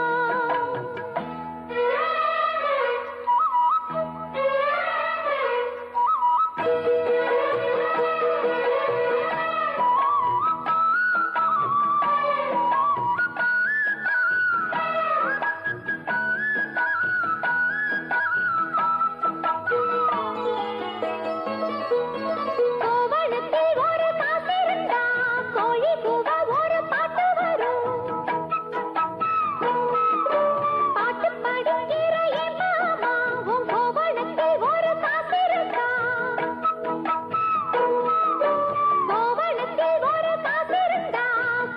C: கோவணத்தில் ஒரு காத்திருந்தா கோழி கூவ ஒரு பாட்டு வரும் பாட்டு படிக்கிற என் மாமா உன் கோவணத்தில் ஒரு காத்திருந்தா கோவணத்தில் ஒரு காத்திருந்தா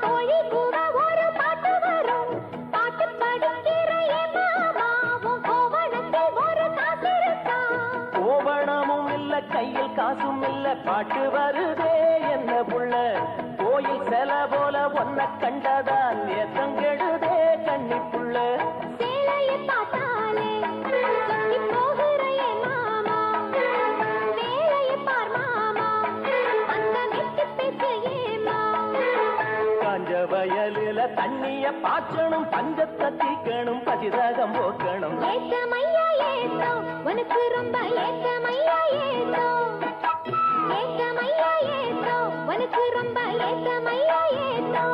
C: கோழி கூவ ஒரு பாட்டு வரும் பாட்டு படிக்கிற என் மாமா உன் கோவணத்தில் ஒரு காத்திருந்தா
D: கோவணமும் இல்ல கையில் காசும் இல்ல பாட்டு வருதே என்ன புள்ள கோயில் செல போல ஒன்ன கண்டதால் ஏத்தங்கெடுதே கண்ணி புள்ள
C: சேலையை பார்த்தாலே சொக்கி போகிற என் மாமா வேலையை பார் மாமா அந்த நெட்டு பேச்சு ஏமா
D: காஞ்ச வயலில தண்ணிய பாய்ச்சணும் பஞ்சத்தை தீக்கணும் பதிரகம் போக்கணும்
C: ஏத்தமையா ஏத்தோ உனக்கு ரொம்ப ஏத்தமையா ஏத்தோ ஏத்தமையா ஏத்தோ உனக்கு ரொம்ப ஏத்தமையா ஏத்தோ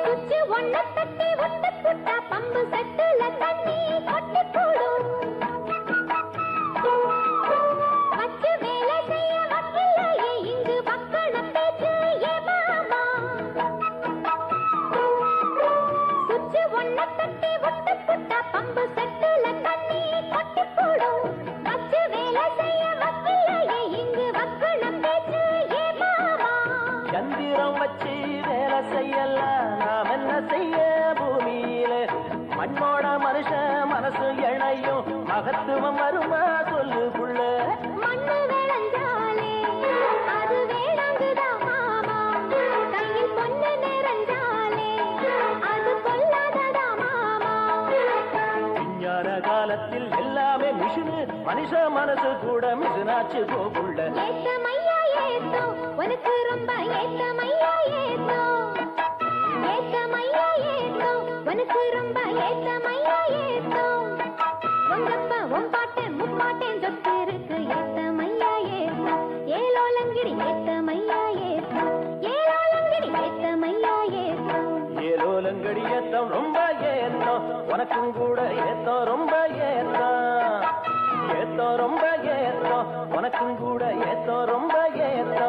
C: குச்சி ஒன்ன தட்டி ஒட்டு புட்டா பம்பு செட்டுல தண்ணி கொட்டி போடும் வச்சு வேலை செய்ய வக்கில்லையே இங்கு வக்கண பேச்சு ஏ மாமா குச்சி ஒன்ன தட்டி ஒட்டு புட்டா பம்பு செட்டுல தண்ணி கொட்டி போடும் வச்சு வேலை செய்ய வக்கில்லையே இங்கு வக்கண பேச்சு ஏ மாமா
D: சந்திரம் வச்சு வேலை செய்யலாம் நாம் என்ன செய்ய பூமியில மண்ணோட மனுஷன் மனசு இணையும் மகத்துவம் வருமா சொல்லு புள்ள
C: மண்ணு விளைஞ்சாலே அது வேளாங்குதா மாமா கையில் பொண்ணு நிறைஞ்சாலே அது கொல்லாததா மாமா
D: விஞ்ஞான காலத்தில் எல்லாமே மிஷினு மனுஷ மனசு கூட மிஷினாச்சு போகுள்ள
C: ஏத்தமையா ஏத்தோ உனக்கு ரொம்ப ஏத்தமையா ஏத்தோ ஏத்தமையா ஏத்தோ உனக்கு ரொம்ப ஏத்தமையா ஏத்தோ உங்கப்ப உன் பாட்டன் முப்பாட்டன் சொத்து இருக்கு ஏத்தமையா ஏத்தோ ஏலோலங்கிடி ஏத்தமையா ஏத்தோ ஏலோலங்கிடி ஏத்தமையா ஏத்தோ
D: ஏலோலங்கடி ஏத்தம் ரொம்ப ஏத்த உனக்கும் கூட ஏத்தோ ரொம்ப ஏத்தோ ஏத்தோ ரொம்ப ஏத்தோ உனக்கும் கூட ஏத்தோ ரொம்ப ஏத்தோ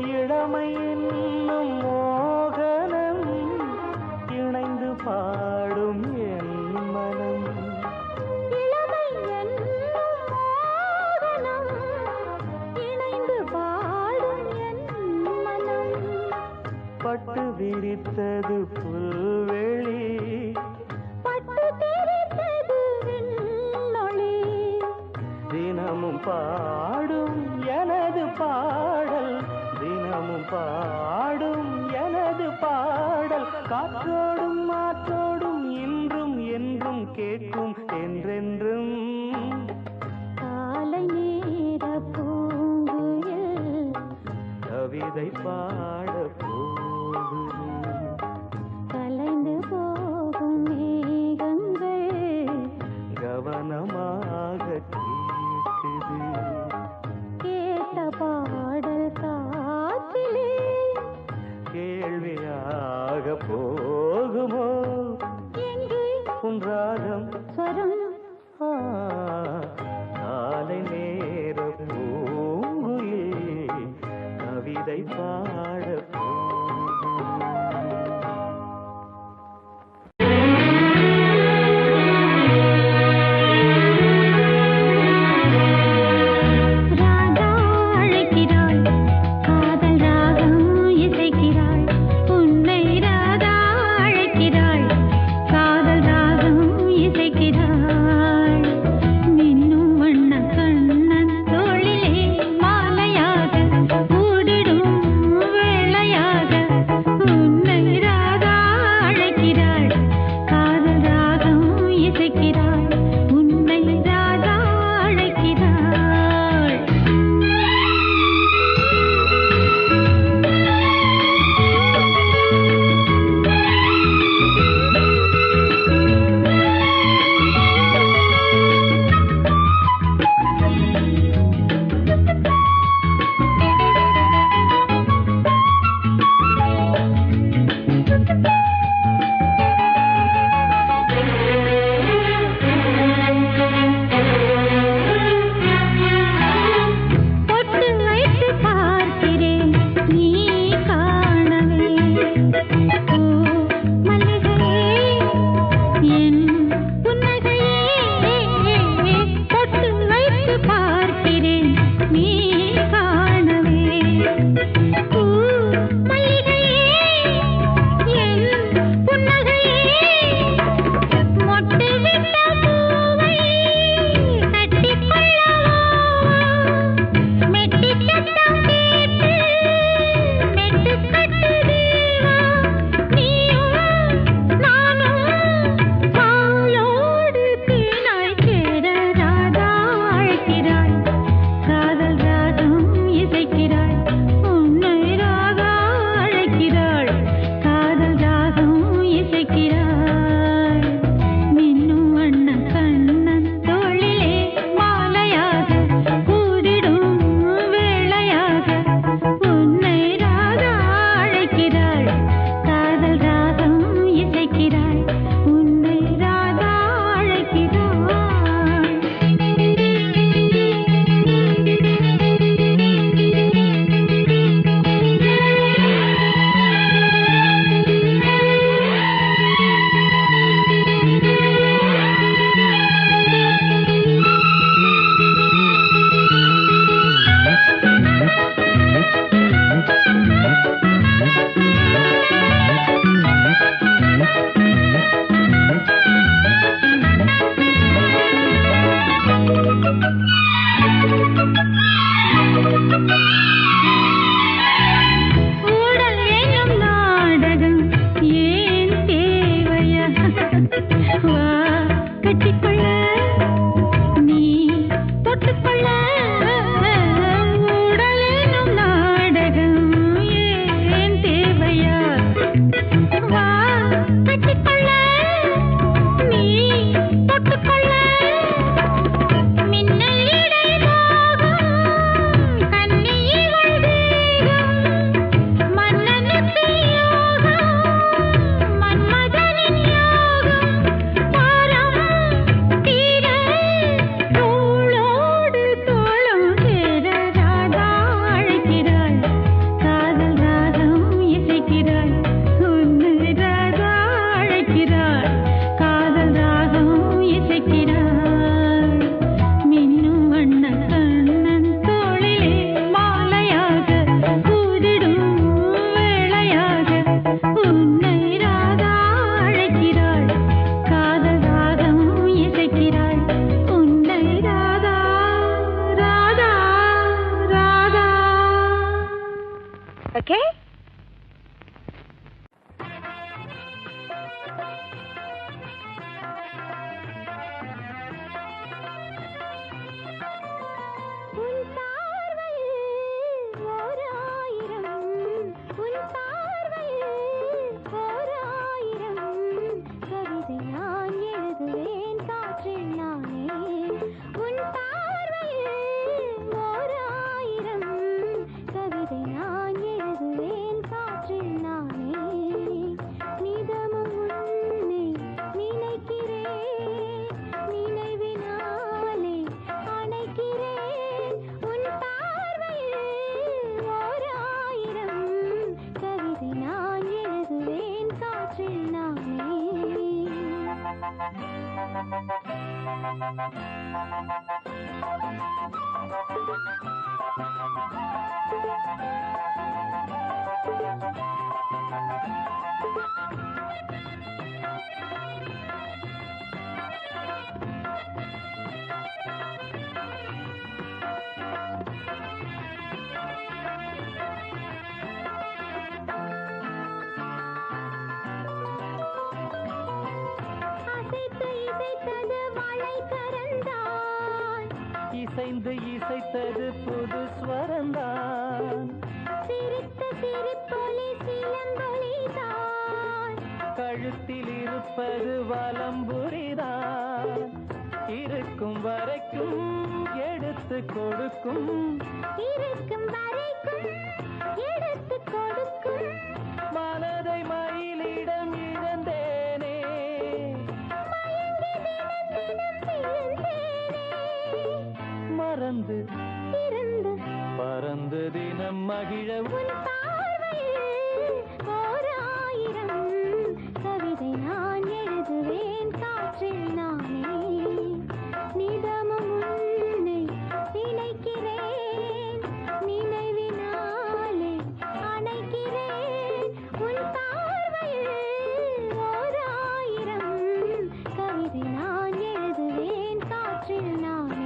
D: இளமை என்னும் மோகனம் இணைந்து பாடும் என் மனம்
C: இளமை என்னும் மோகனம் இணைந்து பாடும் என் மனம்
D: பட்டு விரித்தது புல்வெளி
C: பட்டு தெரித்தது விண்ணொளி
D: தினமும் பாடும் எனது பாடல் தினமும் பாடும் எனது பாடல் காற்றோடும் மாற்றோடும் இன்றும் என்றும் கேட்கும் என்றென்றும்
C: காலை நேர பூங்குயில்
D: கவிதை பாட போகுது
C: கலைந்து போகும் மேகங்கள்
D: கவனமாக கேட்குது
C: கேட்ட பாடல் காற்றிலே
D: கேள்வியாக போகுமோ
C: எங்கே
D: உன் ராகம்
C: ஸ்வரம்
D: காலை நேர பூங்குயில் கவிதை பாட
C: ராதா அழைக்கிறாள் காதல் ராகம் இசைக்கிறாள் உன்னை ராதா அழைக்கிறாள் காதல் ராகம் இசைக்கிறாள் மின்னும் வண்ண கண்ணன் தோளிலே மாலையாக கூடிடும்
E: ஓகே?
D: இசைந்து இசைத்தது புது ஸ்வரந்தான்,
C: சிரித்த சிரிப்பொலி சிலம்பொலிதான்,
D: கழுத்தில் இருப்பது வலம்புரிதான், இருக்கும் வரைக்கும் எடுத்து கொடுக்கும்,
C: இருக்கும் வரைக்கும் எடுத்து கொடுக்கும்,
D: மனதை மயிலிடம் இழந்தேனே,
C: மயங்கி தினம் தினம் விழுந்தேனே,
D: மறந்து
C: இருந்து
D: பறந்து தினம் மகிழ
C: உன் பார்வையில் ஓர் ஆயிரம் கவிதை நான் எழுதுவேன் காற்றில் நானே, நிதமும் உன்னை நினைக்கிறேன், நினைவினாலே அணைக்கிறேன், உன் பார்வையில் ஓர் ஆயிரம் கவிதை நான் எழுதுவேன் காற்றில் நானே.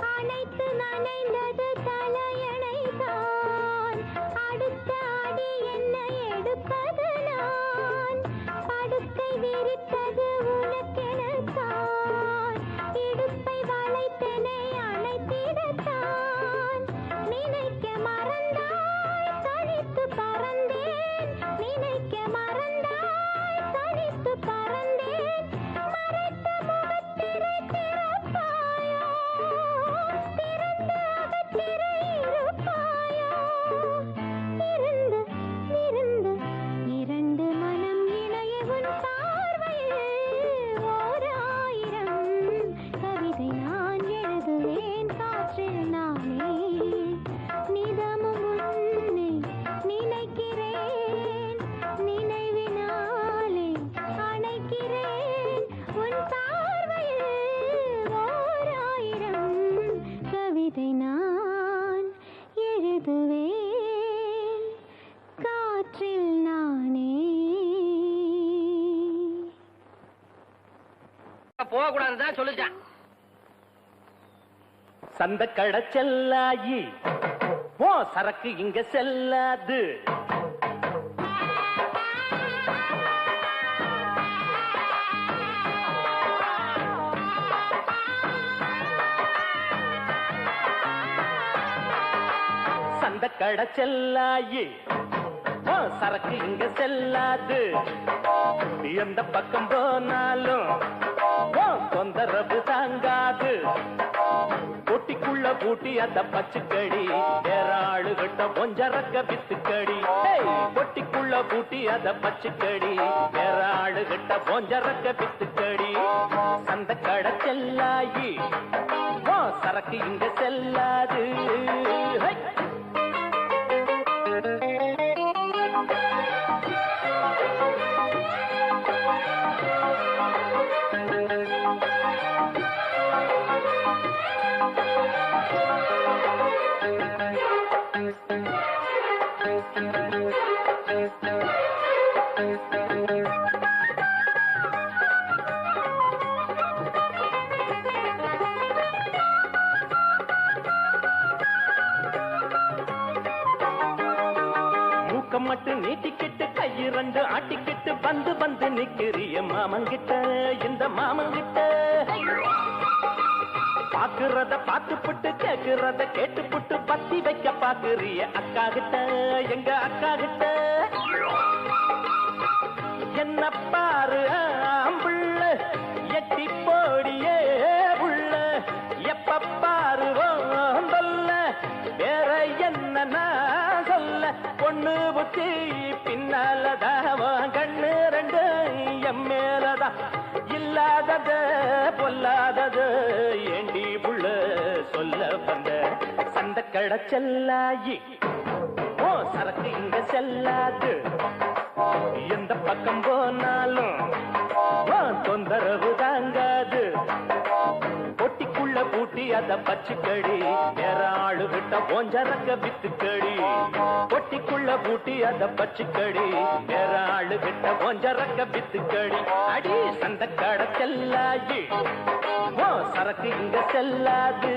C: அனைத்து நனைந்தது தலையணைதான், அடுத்த அடி என்ன எடுப்பது நான், படுக்கை விரித்தது உனக்கெனத்தான், இடுப்பை வளைத்தனை அணைத்திடத்தான், நினைக்க மறந்தாய் தனித்து பறந்தேன், நினைக்க மறந்தாய் தனித்து பறந்தேன், மறைத்த முகத்திரை திறப்பாயோ, திறந்து அகத்திரை இருப்பாயோ, இருந்து இருந்து இரண்டு மனம் இணைய உன் பார்வையில் ஓர் ஆயிரம் கவிதை நான் எழுதுவேன் காற்றில் நானே, நிதமும் உன்னை நினைக்கிறேன், நினைவினாலே அணைக்கிறேன், உன் பார்வையில் ஓர் ஆயிரம் கவிதை நான் எழுதுவேன் காற்றில் நானே.
A: போக கூடாதுதான் சொல்லிச்சான்.
D: சந்த கடை செல்லாயி போ, சரக்கு இங்க செல்லாது. சந்த கடை செல்லாயி போ, சரக்கு இங்க செல்லாது. எந்த பக்கம் போனாலும் தொந்தரவு தாங்காது. பொட்டிக்குள்ள பூட்டி அந்த பச்சுக்கடி வேற ஆளுகிட்ட கொஞ்சரக்க வித்துக்கடி. பொட்டிக்குள்ள பூட்டி அந்த பச்சுக்கடி வேற ஆளுகிட்ட கொஞ்சரக்க வித்துக்கடி. அந்த கடை செல்லாயி சரக்கு இங்க செல்லாது. மட்டும் நீட்டிக்கிட்டு கையிரண்டு ஆட்டிக்கிட்டு வந்து வந்து நிக்கிறிய மாமங்கிட்ட இந்த மாமங்கிட்ட பாக்குறத பார்த்துப்புட்டு கேக்குறத கேட்டுப்புட்டு பத்தி வைக்க பாக்குறிய அக்கா கிட்ட எங்க அக்கா கிட்ட என்ன பாரு ஆம்புள்ள எட்டி போடியே உள்ள எப்ப பாருவோம் சொல்ல வேற என்ன நான் சொல்ல பொண்ணு புத்தி பின்னாலதான் கண்ணு ரெண்டு எம் மேலதான் இல்லாதது பொல்லாதது ஏண்டி புள்ள சொல்ல வந்த சந்த கடை செல்லாயி ஓ சரக்கு இங்க செல்லாது எந்த பக்கம் போனாலும் தொந்தரவு தாங்காது பொட்டிக்குள்ள பூட்டி அத பச்சுக்கடி வேற ஆளுகிட்ட போஞ்சரக்க வித்துக்கடி பொட்டிக்குள்ள பூட்டி அத பச்சுக்கடி வேற ஆளுகிட்ட போஞ்சரக்க வித்துக்கடி அடி சந்த கடை செல்லாயி ஓ சரக்கு இங்க செல்லாது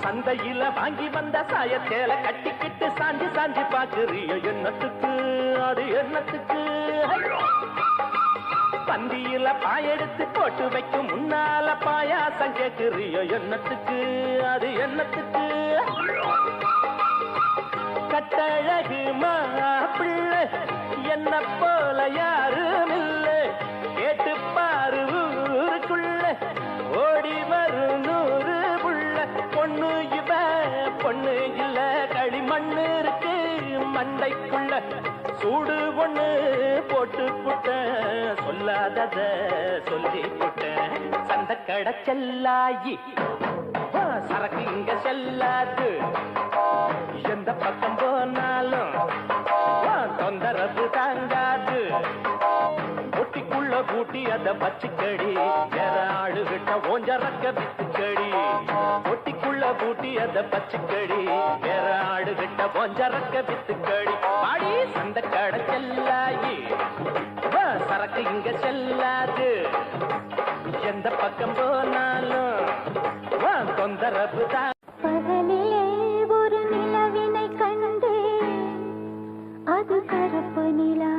D: சந்தையில வாங்கி வந்த சாயத்தேல கட்டிக்கிட்டு சாஞ்சி சாஞ்சி பாக்குறிய என்னத்துக்கு அது என்னத்துக்கு பந்தியில பாயெடுத்து போட்டு வைக்கும் முன்னால பாயாசம் கேக்குறிய என்னத்துக்கு அது என்னத்துக்கு கட்டழகு மாப்பிள்ளை என்ன போல யாரும் இல்லை கேட்டு பாரு ஊருக்குள்ள ஓடி வரும் 100 புள்ள பொண்ணு இவ பொண்ணு இல்ல களிமண்ணு இருக்கு மண்டைக்குள்ள சூடு ஒண்ணு போட்டு புட்ட சொல்லாதத சொல்லி புட்ட சந்த கடை செல்லாயி சரக்கு இங்க செல்லாது எந்த பக்கம் போனாலும் தொந்தரவு தாங்காது பொட்டிக்குள்ள பூட்டி அத பச்சுக்கடி வேற ஆளுகிட்ட ஓஞ்சரக்க வித்துக்கடி பொட்டிக்குள்ள பூட்டி அத பச்சுக்கடி வேற ஆளுகிட்ட ஓஞ்சரக்க வித்துக்கடி பாடி சந்த கடை செல்லாயி சரக்கு இங்க செல்லாது எந்த பக்கம் போனாலும் தொந்தரவு தான்
C: பகலிலே ஒரு நிலவினை கண்டே அது கருப்பு நிலா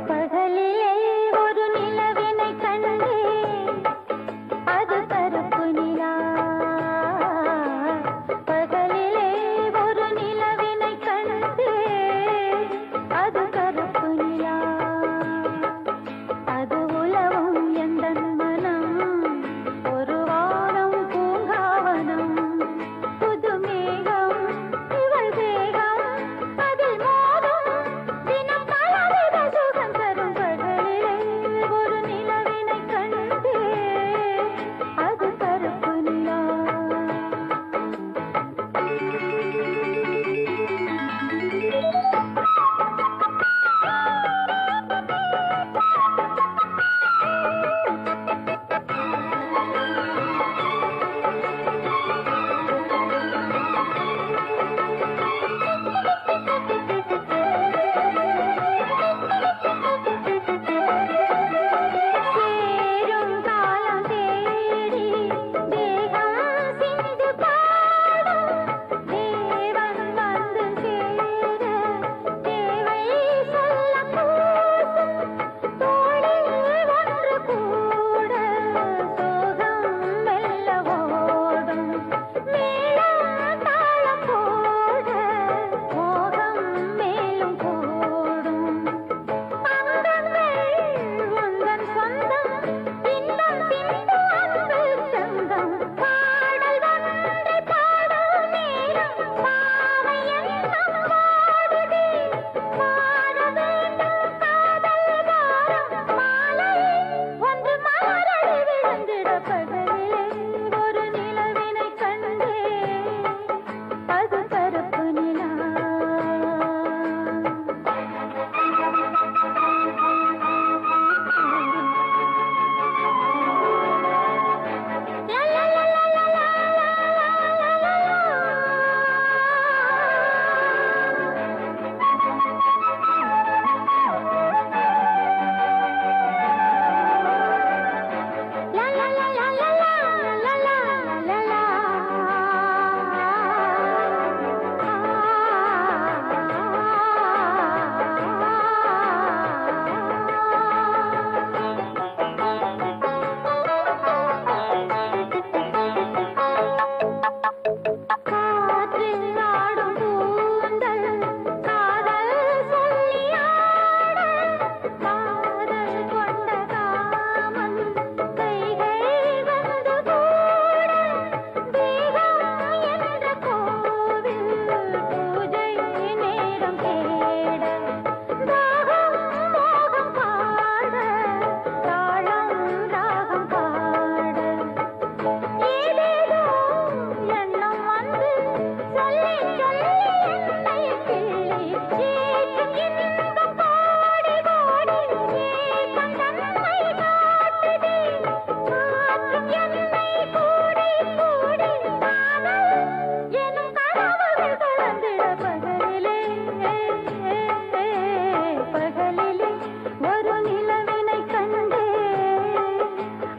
C: பகலிலே ஒரு நிலவினை கண்டே அது கருப்பு நிலா வந்திட பகலிலே ஒரு நிலவினை கண்டே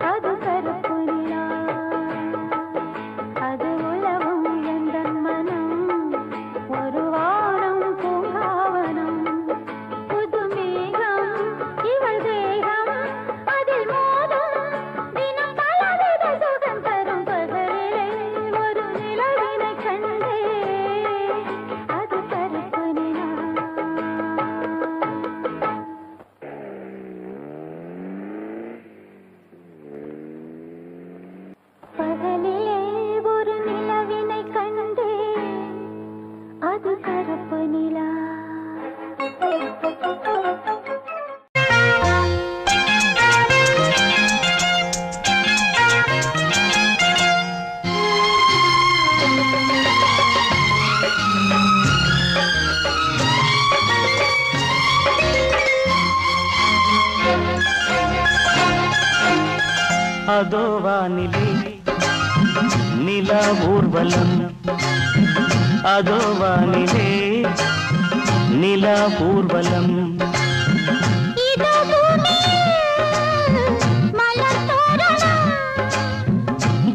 C: அது கருப்பு நிலா பகலிலே ஒரு நிலவினை கண்டே அது கருப்பு நிலா
D: அதோ வானிலே நிலா ஊர்வலம் அதோ வானிலே நிலா ஊர்வலம்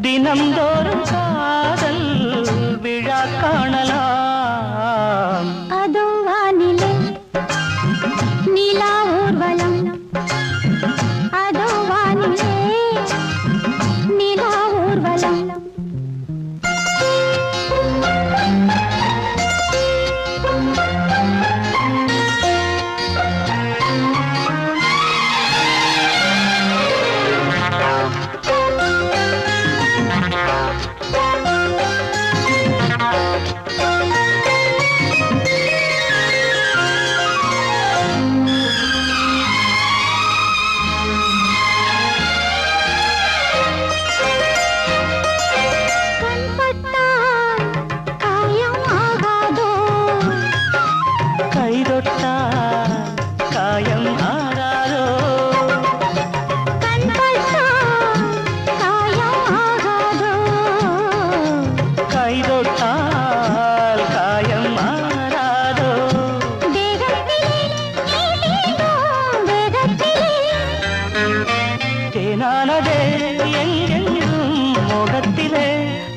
D: தினம்தோறும் காதல் விழா காணலாம்
C: அதோ வானிலே நிலா ஊர்வலம் அதோ வானிலே நிலா ஊர்வலம்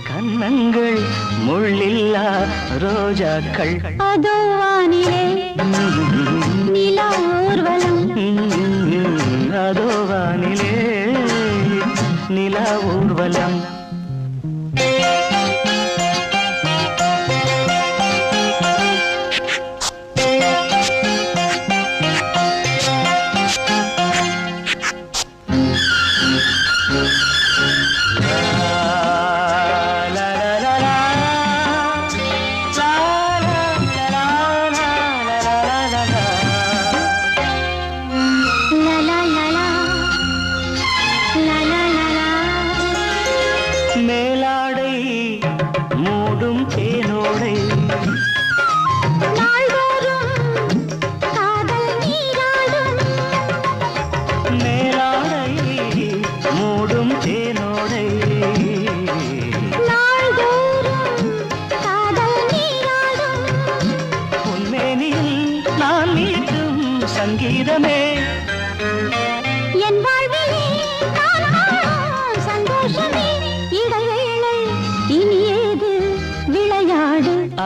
D: கண்ணங்கள் முள்ளில்லா ரோஜாக்கள்
C: அதோ வானிலே நிலா ஊர்வலம்
D: அதோ வானிலே நிலா ஊர்வலம்
C: la la la la la la la la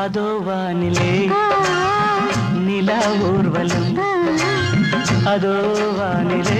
D: அதோ வானிலே நிலா ஊர்வலம் அதோ வானிலே